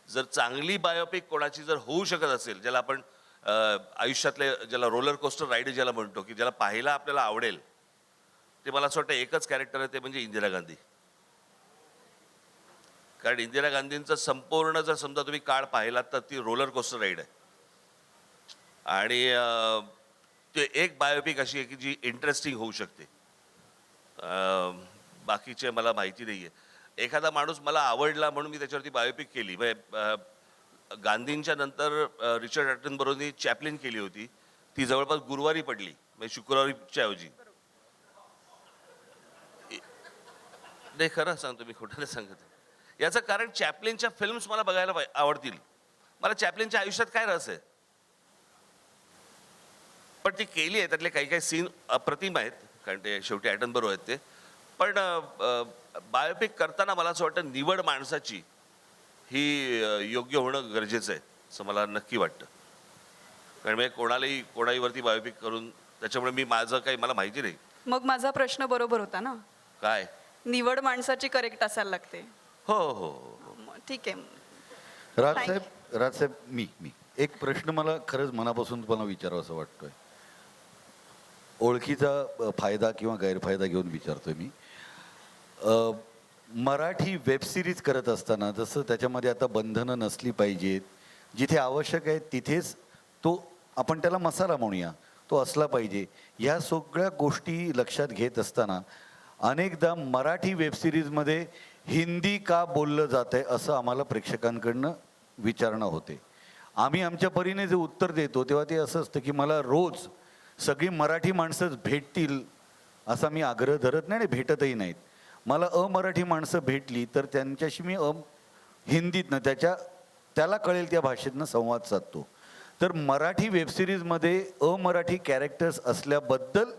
जर चांगली बायोपिक कोणाची जर होऊ शकत असेल, ज्याला आपण आयुष्यातले ज्याला रोलर कोस्टर राईड ज्याला म्हणतो, की ज्याला पाहायला आपल्याला आवडेल, ते मला असं वाटतं एकच कॅरेक्टर आहे, ते म्हणजे इंदिरा गांधी. कारण इंदिरा गांधींचं संपूर्ण जर समजा तुम्ही काळ पाहिलात तर ती रोलर कोस्टर राईड आहे. आणि ते एक बायोपिक अशी आहे की जी इंटरेस्टिंग होऊ शकते. बाकीचे मला माहिती नाही आहे. एखादा माणूस मला आवडला म्हणून मी त्याच्यावरती बायोपिक केली. गांधींच्या नंतर रिचर्ड ॲटनबरोनी चॅपलिन केली होती, ती जवळपास गुरुवारी पडली, म्हणजे शुक्रवारीच्या ऐवजी. नाही, खरं सांगतो मी, खोटं नाही सांगत. याचं कारण चॅपलिनच्या फिल्म्स मला बघायला आवडतील. मला चॅपलिनच्या आयुष्यात काय रस आहे, पण ती केली आहे. त्यातले काही काही सीन अप्रतिम आहेत, कारण ते शेवटी ॲटनबरो आहेत ते. पण बायोपिक करताना मला असं वाटतं निवड माणसाची ही योग्य होणं गरजेचं आहे, असं मला नक्की वाटतं. कारण मी कोणाहीवरती बायोपिक करून त्याच्यामुळे मी माझं काही मला माहिती नाही. मग माझा प्रश्न बरोबर होता ना, काय निवड माणसाची करेक्ट असायला लागते. हो हो हो. ठीक आहे. राजसाहेब, मी एक प्रश्न मला खरंच मनापासून तुम्हाला विचारावं असं वाटतोय. ओळखीचा फायदा किंवा गैरफायदा घेऊन विचारतोय मी. मराठी वेब सिरीज करत असताना जसं त्याच्यामध्ये आता बंधनं नसली पाहिजेत, जिथे आवश्यक आहे तिथेच तो, आपण त्याला मसाला म्हणूया, तो असला पाहिजे. ह्या सगळ्या गोष्टी लक्षात घेत असताना अनेकदा मराठी वेबसिरीजमध्ये हिंदी का बोललं जात आहे असं आम्हाला प्रेक्षकांकडनं विचारणं होते. आम्ही आमच्या परीने जे उत्तर देतो तेव्हा ते असं असतं की मला रोज सगळी मराठी माणसंच भेटतील असा मी आग्रह धरत नाही आणि भेटतही नाहीत. मला अमराठी माणसं भेटली तर त्यांच्याशी मी हिंदीतनं त्याला कळेल त्या भाषेतनं संवाद साधतो. तर मराठी वेबसिरीजमध्ये अमराठी कॅरेक्टर्स असल्याबद्दल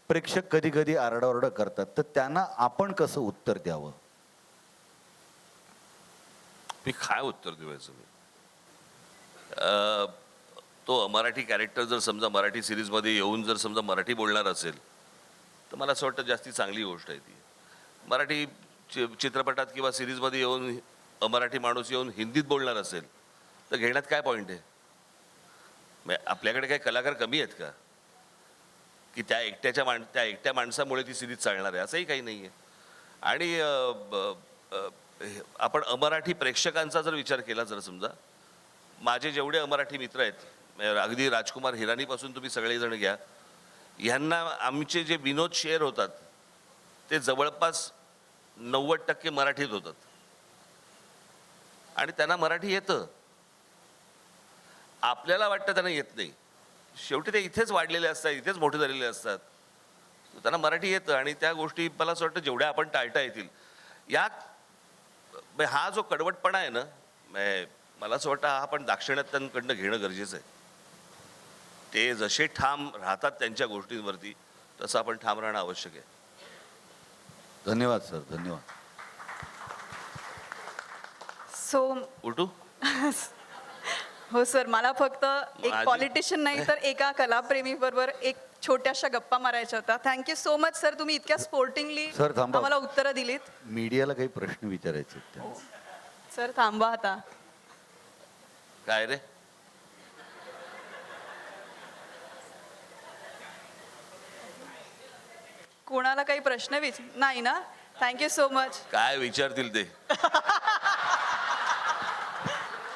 प्रेक्षक कधी कधी आरडाओरडा करतात, तर त्यांना आपण कसं उत्तर द्यावं? मी काय उत्तर देवायचं मी? तो मराठी कॅरेक्टर जर समजा मराठी सिरीजमध्ये येऊन जर समजा मराठी बोलणार असेल तर मला असं वाटतं जास्ती चांगली गोष्ट आहे ती. मराठी चित्रपटात किंवा सिरीजमध्ये येऊन मराठी माणूस येऊन हिंदीत बोलणार असेल तर घेण्यात काय पॉईंट आहे? आपल्याकडे काही कलाकार कमी आहेत का की त्या एकट्या माणसामुळे ती सिरीज चालणार आहे? असंही काही नाही आहे. आणि आपण अमराठी प्रेक्षकांचा जर विचार केला, जर समजा माझे जेवढे अमराठी मित्र आहेत, अगदी राजकुमार हिरानीपासून तुम्ही सगळेजण घ्या, ह्यांना आमचे जे विनोद शेअर होतात ते जवळपास 90% मराठीत होतात आणि त्यांना मराठी येतं. आपल्याला वाटतं त्यांना येत नाही. शेवटी ते इथेच वाढलेले असतात, इथेच मोठे झालेले असतात, त्यांना मराठी येतं. आणि त्या गोष्टी मला असं वाटतं जेवढ्या आपण टाळता येतील. हा जो कडवटपणा आहे ना, मला असं वाटतं हा आपण दाक्षिणात्यांकडनं घेणं गरजेचं आहे. ते जसे ठाम राहतात त्यांच्या गोष्टींवरती तसं आपण ठाम राहणं आवश्यक आहे. धन्यवाद सर, धन्यवाद. सो उलटू हो सर, मला फक्त एक माझी- पॉलिटिशियन नाही तर एका कलाप्रेमी बरोबर एक छोट्याशा गप्पा मारायच्या होत्या. थँक्यू सो मच सर, तुम्ही इतक्या स्पोर्टिंगली सर, थांबा. आम्हाला उत्तरं दिलीत. मीडियाला काही प्रश्न विचारायचे आहेत त्यांना. सर थांबा आता. काय रे? कोणाला काही प्रश्न नाही ना? Thank you so much. काय विचारतील ते?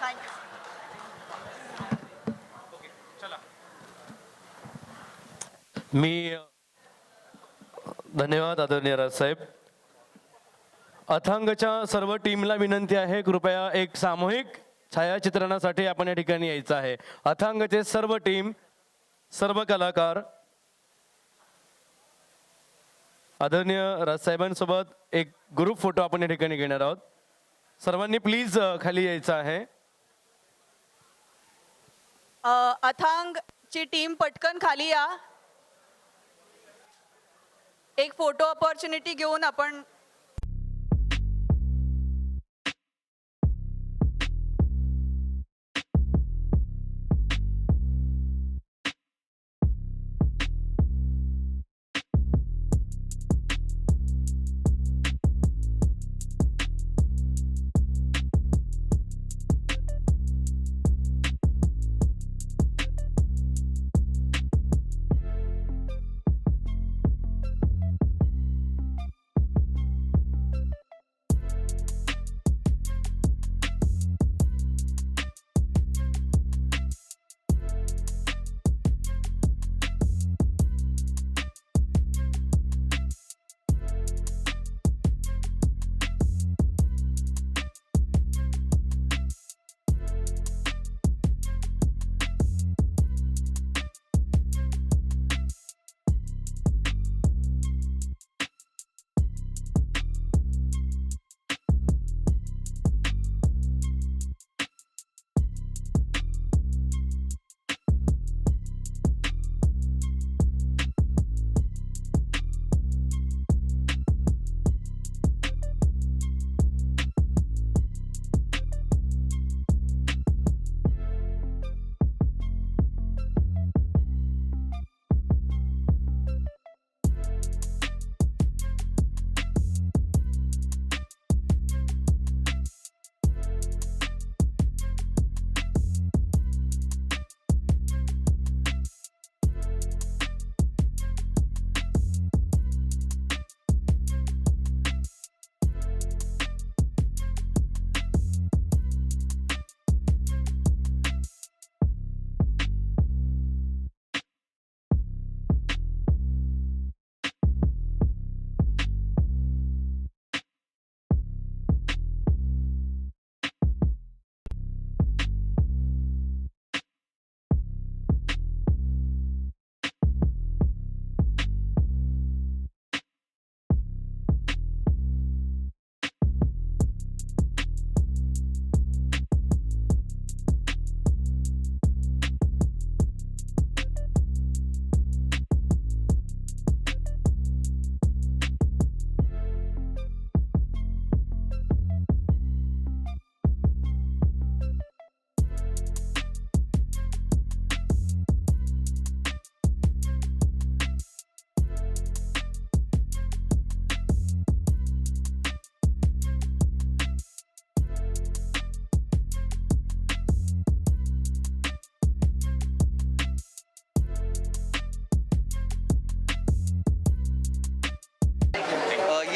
थँक्यू. मी धन्यवाद आदरणीय राजसाहेब. अथांगच्या सर्व टीमला विनंती आहे, कृपया एक सामूहिक छायाचित्रणासाठी आपण या ठिकाणी यायचं आहे. अथांगचे सर्व टीम, सर्व कलाकार आदरणीय राजसाहेबांसोबत एक ग्रुप फोटो आपण या ठिकाणी घेणार आहोत. सर्वांनी प्लीज खाली यायचं आहे. अथांगची टीम पटकन खाली या. एक फोटो ऑपॉर्च्युनिटी घेऊन आपण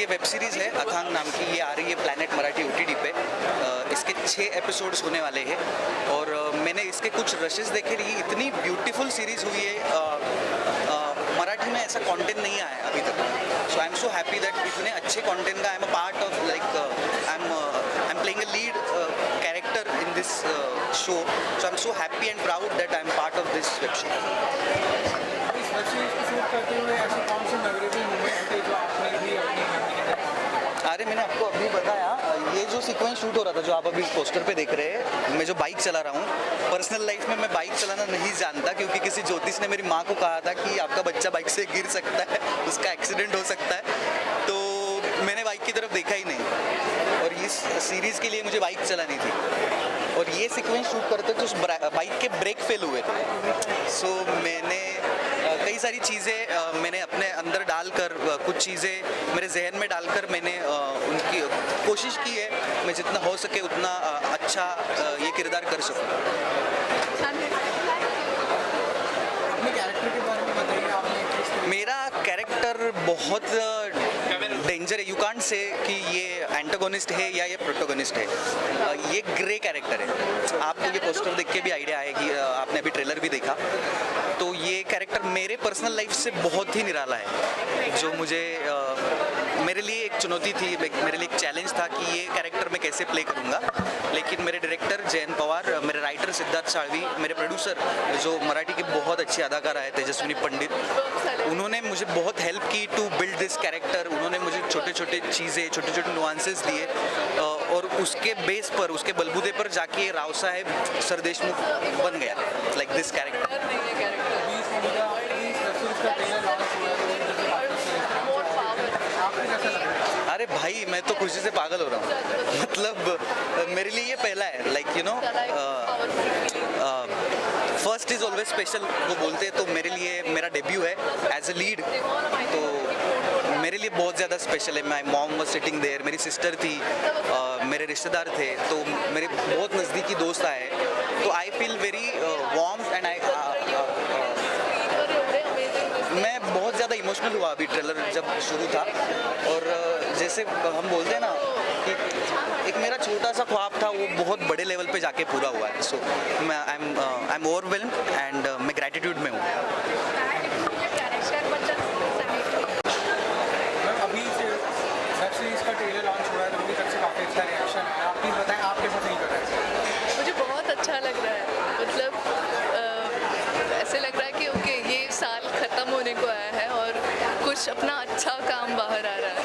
ये वेब सीरीज़ है अथांग नाम की, ये आ रही है प्लैनेट मराठी OTT पे। इसके 6 एपिसोड्स होने वाले हैं और मैंने इसके कुछ रशेस देखे रही, इतनी ब्यूटीफुल सीरीज़ हुई है। मराठी में ऐसा कंटेंट नहीं आया है अभी तक, so I am so happy that इतने अच्छे कंटेंट का I am a part of, like I am playing a lead character in this show, so I am so happy end proud that I am part of this web show. Is web series को शूट करते हुए ऐसी कौन सी मेमोरेबल मोमेंट थे जो आपने भी अरे मैंने आपको अभी बताया, ये जो सीक्वेंस शूट हो रहा था जो आप अभी पोस्टर पे देख रहे हैं, मैं जो बाइक चला रहा हूँ, पर्सनल लाइफ में मैं बाइक चलाना नहीं जानता क्योंकि किसी ज्योतिष ने मेरी माँ को कहा था कि आपका बच्चा बाइक से गिर सकता है, उसका एक्सीडेंट हो सकता है, तो मैंने बाइक की तरफ देखा ही नहीं और इस सीरीज़ के लिए मुझे बाइक चलानी थी और ये सीक्वेंस शूट करते तो उस बाइक के ब्रेक फेल हुए थे, सो मैंने कई सारी चीज़ें मैंने अपने अंदर डालकर, कुछ चीज़ें मेरे जहन में डालकर मैंने उनकी कोशिश की है मैं जितना हो सके उतना अच्छा ये किरदार कर सकूं। अपने कैरेक्टर के बारे में बताइए, आपने मेरा कैरेक्टर बहुत डेंजर है, यू कांट से कि ये एंटागोनिस्ट है या ये प्रोटोगोनिस्ट है, ये ग्रे कैरेक्टर है। आपको ये पोस्टर देख के भी आइडिया आएगी, आपने अभी ट्रेलर भी देखा, तो ये कैरेक्टर मेरे पर्सनल लाइफ से बहुत ही निराला है, जो मुझे मेरे लिए एक चुनौती थी, मेरे लिए एक चैलेंज था कि ये कैरेक्टर मैं कैसे प्ले करूँगा, लेकिन मेरे डायरेक्टर जयंत पवार, मेरे राइटर सिद्धार्थ साळवी, मेरे प्रोड्यूसर जो मराठी के बहुत अच्छे अदाकार आए तेजस्विनी पंडित, उन्होंने मुझे बहुत हेल्प की टू बिल्ड दिस कैरेक्टर। उन्होंने मुझे छोटे छोटे चीज़ें, छोटे छोटे नुआंसेस दिए और उसके बेस पर, उसके बलबूते पर जाके राव साहेब सर देशमुख बन गया, लाइक दिस कैरेक्टर। अरे भाई मैं तो खुशी से पागल हो रहा हूँ, मतलब मेरे लिए ये पहला है, like you know first is always special वो बोलते हैं, तो मेरे लिए मेरा डेब्यू है एज अ लीड, तो मेरे लिए बहुत ज़्यादा स्पेशल है। माई मॉम वाज सिटिंग देयर, मेरी सिस्टर थी, मेरे रिश्तेदार थे, तो मेरे बहुत नज़दीकी दोस्त आए, तो I feel very warm end मैं बहुत ज़्यादा इमोशनल हुआ अभी ट्रेलर जब शुरू था, और जैसे हम बोलते हैं ना कि एक मेरा छोटा सा ख्वाब था वो बहुत बड़े लेवल पे जाके पूरा हुआ है, सो मैं आई एम ओवरवेल्म्ड एंड मैं ग्रैटिट्यूड में हूँ। अभी से वेब सीरीज का ट्रेलर लॉन्च हुआ है तो अभी तक से काफ़ी अच्छा रिएक्शन है, आप प्लीज़ बताएं आप कैसा फील कर रहे हैं? मुझे बहुत अच्छा लग रहा है, मतलब ऐसे लग रहा है कि ओके ये साल ख़त्म होने को आया है और कुछ अपना अच्छा काम बाहर आ रहा है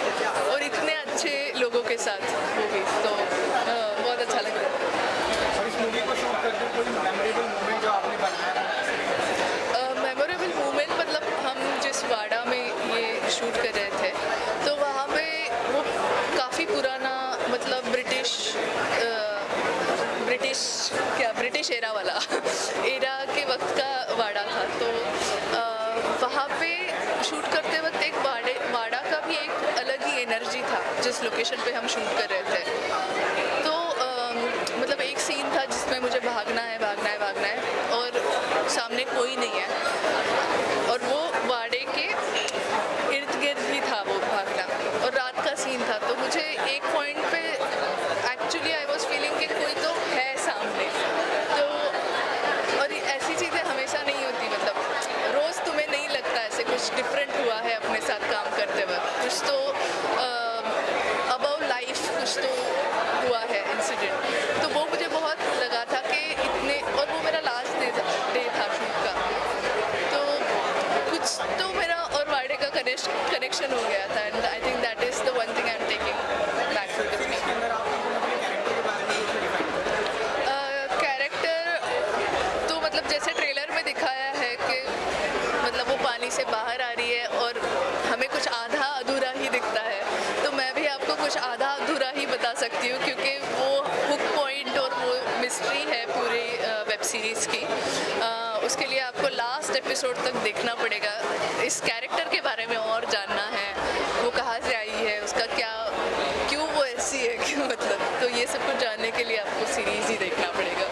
और इतने अच्छे लोगों के साथ वो भी, तो बहुत अच्छा लग रहा है। और इस मूवी को शूट करते हुए कोई मेमोरेबल मोमेंट जो आपने बनाया? मेमोरेबल मोमेंट मतलब हम जिस वाड़ा में ये शूट कर रहे थे तो वहाँ पे वो काफ़ी पुराना, मतलब ब्रिटिश एरा वाला एरा के वक्त का वाड़ा था, तो वहाँ पे शूट करते वक्त एक वाड़ा का भी एक अलग ही एनर्जी था जिस लोकेशन पे हम शूट कर रहे थे, तो मतलब एक सीन था जिसमें मुझे भागना है और सामने कोई नहीं है और वो वाड़े के इर्द गिर्द ही था वो भागना, और रात का सीन था, तो मुझे एक point pay actually I was feeling कि कोई तो है सामने, तो और ऐसी चीज़ें हमेशा नहीं होती, मतलब रोज़ तुम्हें नहीं लगता ऐसे कुछ डिफरेंट हुआ है अपने साथ काम करते वक्त, कुछ तो अबाउट लाइफ कुछ तो हुआ है इंसिडेंट, तो वो मुझे बहुत लगा था कि इतने, और वो मेरा लास्ट डे था शूट का, तो कुछ तो मेरा और वाड़े का कनेक्शन हो गया था, and I think that is the one thing I am taking back with me. Character तो मतलब जैसे ट्रेलर में दिखाया है कि मतलब वो पानी से बाहर आ रही है और हमें कुछ आधा अधूरा ही दिखता है, तो मैं भी आपको कुछ आधा अधूरा ही बता सकती हूँ क्योंकि वो हुक पॉइंट और वो मिस्ट्री है पूरी वेब सीरीज़ की, उसके लिए आपको लास्ट एपिसोड तक देखना पड़ेगा, इस कैरेक्टर के बारे में और जानना है, वो कहाँ से आई है, उसका क्या, क्यों वो ऐसी है, क्यों, मतलब तो ये सब कुछ जानने के लिए आपको सीरीज़ ही देखना पड़ेगा।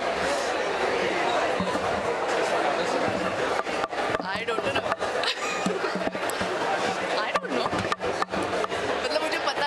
आई डोंट नो मतलब मुझे पता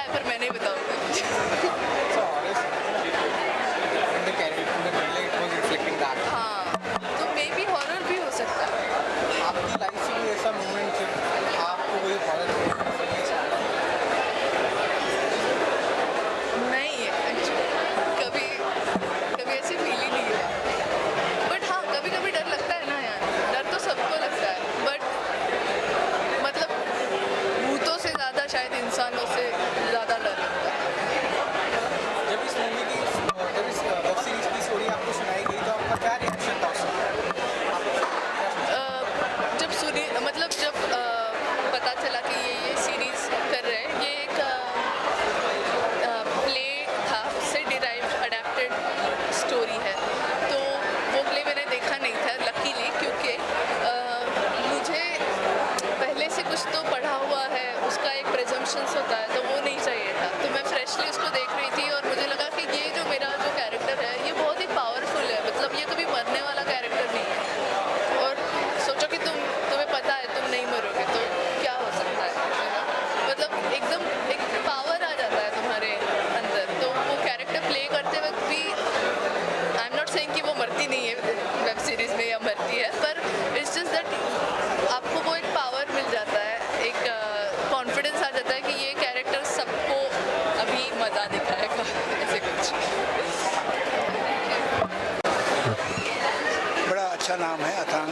ऐसा नाम है अथांग।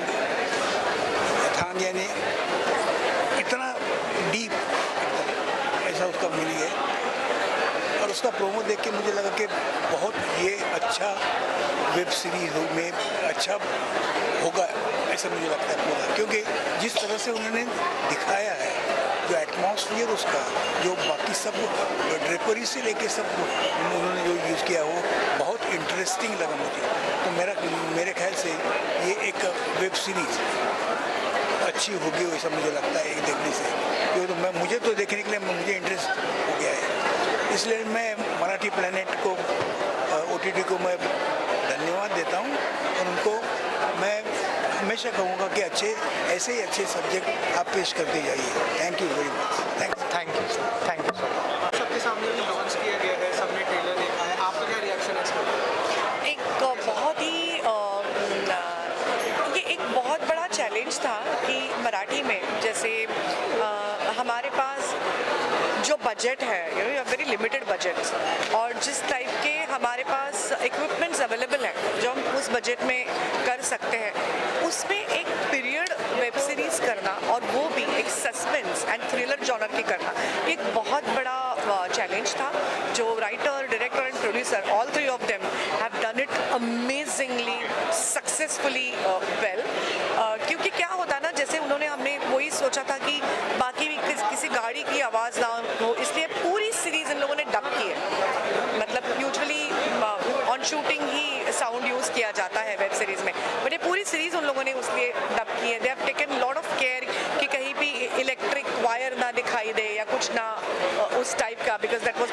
अथांग यानी इतना डीप, ऐसा उसका मीनिंग है। और उसका प्रोमो देख के मुझे लगा कि बहुत ये अच्छा वेब सीरीज में अच्छा होगा, ऐसा मुझे लगता है पूरा, क्योंकि जिस तरह से उन्होंने दिखाया है, जो एटमॉस्फियर उसका, जो बाकी सब ड्रेपरी से लेके सब उन्होंने जो यूज़ किया वो बहुत इंटरेस्टिंग लगा मुझे। तो मेरे ख्याल से ये एक वेब सीरीज अच्छी होगी वैसा मुझे लगता है एक देखने से, क्योंकि तो मुझे तो देखने के लिए मुझे इंटरेस्ट हो गया है। इसलिए मैं मराठी प्लैनेट को OTT को मैं धन्यवाद देता हूँ, और उनको मैं हमेशा कहूँगा कि ऐसे ही अच्छे सब्जेक्ट आप पेश करते जाइए। Thank you very much. Thank you sir. सबके सामने भी लॉन्च किया गया है, सबने ट्रेलर देखा है, आपका क्या रिएक्शन है इसका? एक बहुत ही ये एक बहुत बड़ा चैलेंज था कि मराठी में जैसे हमारे पास जो बजट है, वेरी लिमिटेड बजट, और जिस टाइप के हमारे पास इक्विपमेंट्स अवेलेबल हैं जो हम उस बजट में कर सकते हैं, उसमें एक पीरियड वेब सीरीज करना, और वो भी एक सस्पेंस एंड थ्रिलर जॉनर की करना, एक बहुत बड़ा चैलेंज था जो writer, director and producer all three of them have done it amazingly successfully well. क्योंकि क्या होता है ना, जैसे हमने वही सोचा था कि बाकी भी किसी गाड़ी की आवाज़ ना हो, इसलिए पूरी सीरीज इन लोगों ने डब की है। मतलब यूजुअली ऑन शूटिंग ही साउंड यूज़ किया जाता है वेब सीरीज में, बट ये पूरी सीरीज उन लोगों ने उसलिए डब की है। They have taken lot of care कि कहीं भी इलेक्ट्रिक वायर ना दिखाई दे या कुछ ना उस टाइप का, बिकॉज दैट वाज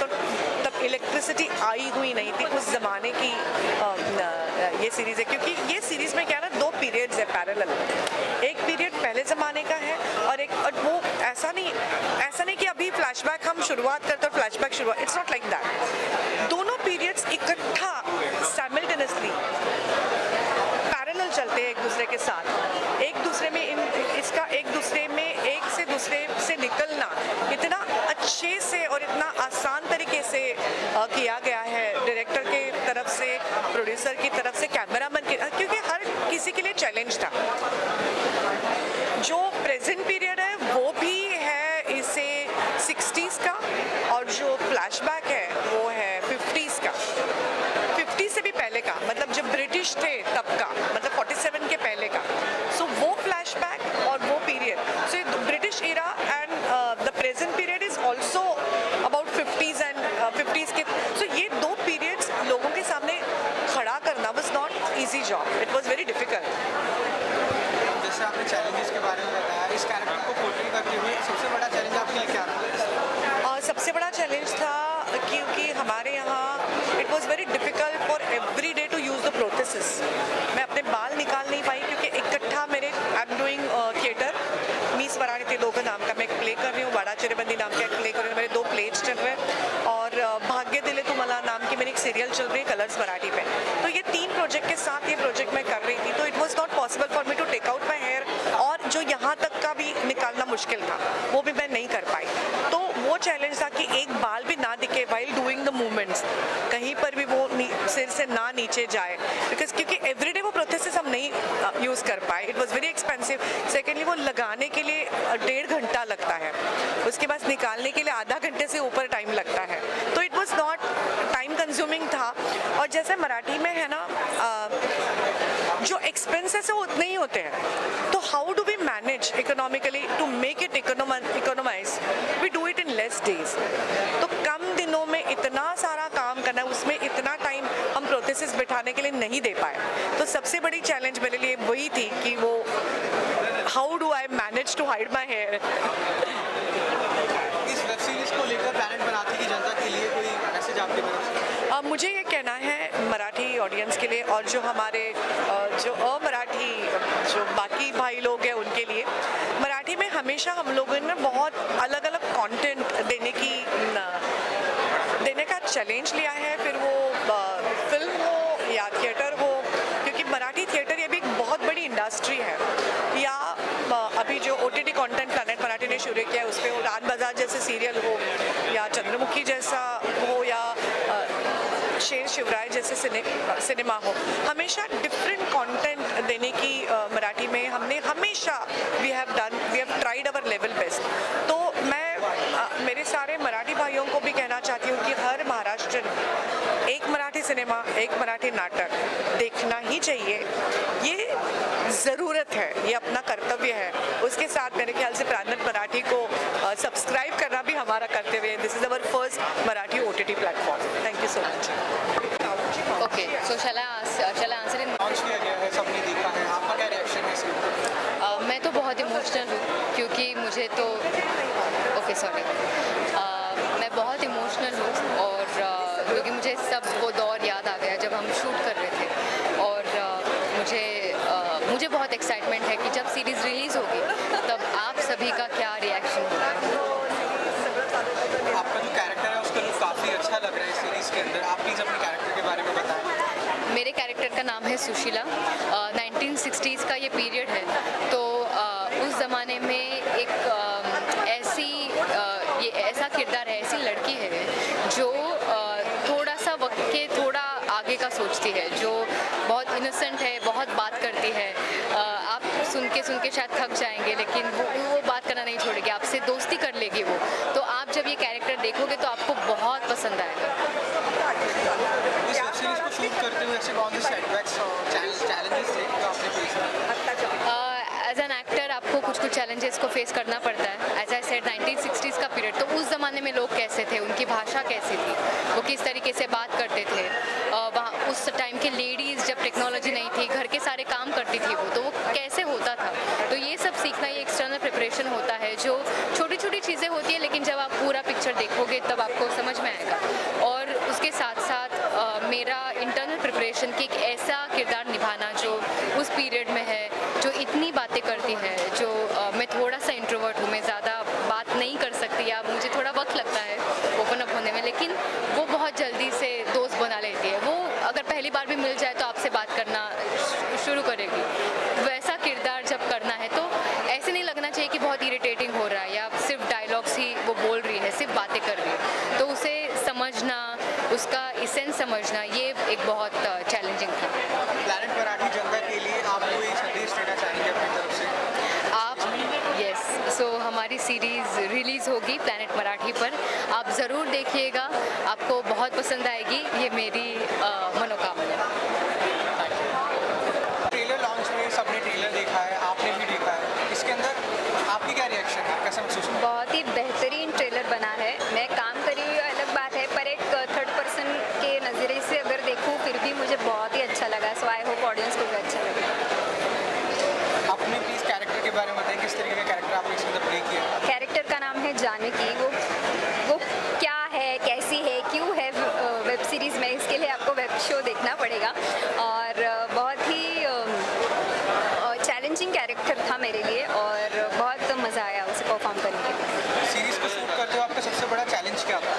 तब इलेक्ट्रिसिटी आई हुई नहीं थी उस ज़माने की ये सीरीज़ है। क्योंकि ये सीरीज़ में क्या ना, 2 पीरियड्स है पैरेलल, एक पीरियड पहले ज़माने का है और वो ऐसा नहीं कि अभी फ्लैशबैक हम शुरुआत करते और फ्लैशबैक शुरुआत, इट्स नॉट लाइक दैट। दोनों पीरियड्स इकट्ठा साइमल्टेनियसली पैरेलल चलते हैं एक दूसरे के साथ, एक दूसरे में इसका एक दूसरे में एक से दूसरे से निकलना इतना अच्छे से और इतना आसान तरीके से किया गया है डायरेक्टर के तरफ से, प्रोड्यूसर की तरफ से, कैमरामैन के, क्योंकि हर किसी के लिए चैलेंज था। जो प्रेजेंट पीरियड है वो भी है इसे 60s का, और जो फ्लैशबैक है वो है 50s का, 50 से भी पहले का, मतलब जब ब्रिटिश थे तब का, मतलब 47 के पहले का। सो वो फ्लैशबैक और वो period, so British era and the present period is also about 50s end 50s K. So ये 2 पीरियड्स लोगों के सामने खड़ा करना was not easy job, it was very difficult। जैसे आपने चैलेंजेस के बारे में बताया, इस कैरेक्टर को पोर्ट्रे करते हुए सबसे बड़ा चैलेंज आपके लिए क्या रहा? सबसे बड़ा चैलेंज था क्योंकि हमारे यहाँ it was very difficult for every day to use the prosthesis. मैं अपने बाल निकाल नहीं पाई क्योंकि इकट्ठा मेरे आई एम डूइंग थिएटर, मी स्वराणी ते दोघं नाम का मैं एक प्ले कर रही हूँ, वाड़ा चिरेबंदी नाम का एक प्ले कर रही हूँ, मेरे 2 प्लेज चल रहे हैं, और भाग्य दिले तुम्हाला नाम की मेरी एक सीरियल चल रही है कलर्स मराठी पे। तो ये 3 प्रोजेक्ट के साथ ये प्रोजेक्ट मैं कर रही थी, तो it was not possible for me to take out my hair, और जो यहाँ तक का भी निकालना मुश्किल था वो भी मैं नहीं कर पाई। तो वो चैलेंज था कि एक बाल भी ना दिखे वाइल डूइंग द मूवमेंट्स, कहीं पर भी वो सिर से ना नीचे जाए, बिकॉज क्योंकि एवरीडे वो प्रोसेस हम नहीं यूज़ कर पाए, it was very expensive. Secondly वो लगाने के लिए 1.5 घंटा लगता है, उसके बाद निकालने के लिए आधा घंटे से ऊपर टाइम लगता है, तो it was not time consuming था। और जैसे मराठी में है ना, जो एक्सपेंसेस है वो उतने ही होते हैं, तो how do we manage economically to make it economise, we do it in less days. तो कम दिनों में इतना सारा काम करना, उसमें इतना टाइम हम प्रोसेस बिठाने के लिए नहीं दे पाए। तो सबसे बड़ी चैलेंज मेरे लिए वही थी कि वो how do I manage to hide my hair. इस वेब सीरीज को लेकर प्लैनेट मराठी की जनता के लिए कोई मैसेज आपकी तरफ से? मुझे ये कहना है मराठी ऑडियंस के लिए, और जो हमारे जो अमराठी जो बाकी भाई लोग हैं उनके लिए, मराठी में हमेशा हम लोगों ने बहुत अलग अलग कंटेंट देने का चैलेंज लिया है, फिर वो फिल्म हो या थिएटर हो, क्योंकि मराठी थिएटर ये भी एक बहुत बड़ी इंडस्ट्री है। या अभी जो OTT कंटेंट प्लैनेट मराठी ने शुरू किया है, उस पर वो रान बाजार जैसे सीरियल हो, या चंद्रमुखी जैसा हो, या शेर शिवराय जैसे जैसे सिनेमा हो, हमेशा डिफरेंट कंटेंट देने की मराठी में हमने हमेशा we have tried our level best. तो मैं मेरे सारे मराठी भाइयों को भी कहना चाहती हूँ कि हर महाराष्ट्रन एक मराठी सिनेमा, एक मराठी नाटक देखना ही चाहिए। ये ज़रूरत है, ये अपना कर्तव्य है। उसके साथ मेरे ख्याल से प्रांजल मराठी को सब्सक्राइब करना भी हमारा कर्तव्य है। This is our first Marathi OTT platform. Thank you so much. Okay, so shall I answer in? Launch किया गया है, सबने देखा है, आपका क्या रिएक्शन है इसमें? मैं तो बहुत इमोशनल हूँ क्योंकि मुझे तो मैं बहुत इमोशनल हूँ और क्योंकि मुझे सब वो दौर याद आ गया जब हम शूट कर रहे थे और मुझे बहुत एक्साइटमेंट है कि जब सीरीज़ रिलीज़ होगी तब आप सभी का क्या रिएक्शन होगा। आपका जो कैरेक्टर है उसका लुक काफ़ी अच्छा लग रहा है इस सीरीज़ के अंदर। आप प्लीज़ अपने कैरेक्टर के बारे में बताएं। मेरे कैरेक्टर का नाम है सुशीला। 1960s का ये पीरियड है, तो उस ज़माने में एक ऐसा किरदार है, ऐसी लड़की है जो थोड़ा सा वक्त के थोड़ा आगे का सोचती है, जो बहुत इनोसेंट है, बहुत बात करती है। आप सुन के शायद थक जाएंगे, लेकिन वो बात करना नहीं छोड़ेगी, आपसे दोस्ती कर लेगी वो। तो आप जब ये कैरेक्टर देखोगे तो आपको बहुत पसंद आएगा। इस वेब सीरीज को शूट करते हुए ऐसे कौन से सेटबैक्स चैलेंजेस थे जो आपने फेस किए? एज एन एक्टर आपको कुछ चैलेंजेस को फेस करना पड़ता है। एज आई सेड 1960s का पीरियड, तो उस ज़माने में लोग कैसे थे, उनकी भाषा कैसी थी, वो किस तरीके से बात करते थे। वहाँ उस टाइम के लेडीज़, जब टेक्नोलॉजी नहीं थी, घर के सारे काम करती थी वो, तो वो कैसे होता था। तो ये सब सीखना, ये एक्सटर्नल प्रिपरेशन होता है, जो छोटी छोटी चीज़ें होती है, लेकिन जब आप पूरा पिक्चर देखोगे तब आपको समझ में आएगा। और उसके साथ साथ मेरा इंटरनल प्रिपरेशन कि एक ऐसा किरदार निभाना जो उस पीरियड में है, जो इतनी बातें करती है, जो मैं थोड़ा सा इंट्रोवर्ट हूँ, मैं ज़्यादा बात नहीं कर सकती या मुझे थोड़ा वक्त लगता है ओपन अप होने में, लेकिन वो बहुत जल्दी से दोस्त बना लेती है। वो अगर पहली बार भी मिल जाए तो आपसे बात करना शुरू करेगी। वैसा किरदार जब करना है तो ऐसे नहीं लगना चाहिए कि बहुत इरिटेटिंग हो रहा है या सिर्फ डायलॉग्स ही वो बोल रही है, सिर्फ बातें कर रही है। तो उसे समझना, उसका इसेंस समझना, ये एक बहुत चैलेंजिंग था। प्लैनेट मराठी जनता के लिए आप कोई संदेश देना चाहेंगे अपनी तरफ से? सो हमारी सीरीज़ रिलीज़ होगी प्लैनेट मराठी पर, आप ज़रूर देखिएगा, आपको बहुत पसंद आएगी, ये मेरी मनोकामना है। ट्रेलर लॉन्च में सबने ट्रेलर देखा है, आपने भी देखा है, इसके अंदर आपकी क्या रिएक्शन है, कैसा महसूस हुआ? बहुत ही बेहतरीन ट्रेलर बना है। मैं काम करी हुई अलग बात है, पर एक थर्ड पर्सन के नज़रिए से अगर देखूँ फिर भी मुझे बहुत ही अच्छा लगा। सो आई होप ऑडियंस को भी अच्छा लगे। अपने प्लीज़ कैरेक्टर के बारे में बताएं, किस तरीके का कैरेक्टर आपने इसके अंदर प्ले किया? कैरेक्टर का नाम है जानकी। वो क्या है, कैसी है, क्यों है वेब सीरीज़ में, इसके लिए आपको वेब शो देखना पड़ेगा। और बहुत ही चैलेंजिंग कैरेक्टर था मेरे लिए और बहुत मज़ा आया उसे परफॉर्म करने के। सीरीज़ को शूट करते हो आपका सबसे बड़ा चैलेंज क्या था?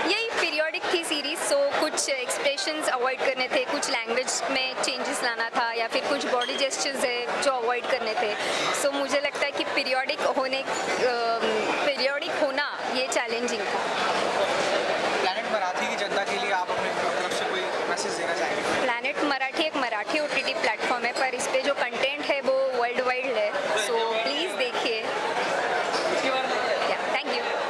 यही पीरियोडिक थी सीरीज़, सो कुछ एक्सप्रेशंस अवॉइड करने थे, कुछ लैंग्वेज में चेंजेस लाना था या फिर कुछ बॉडी जेस्चर्स है जो अवॉइड करने थे। सो मुझे लगता है कि पीरियोडिक होना ये चैलेंजिंग था।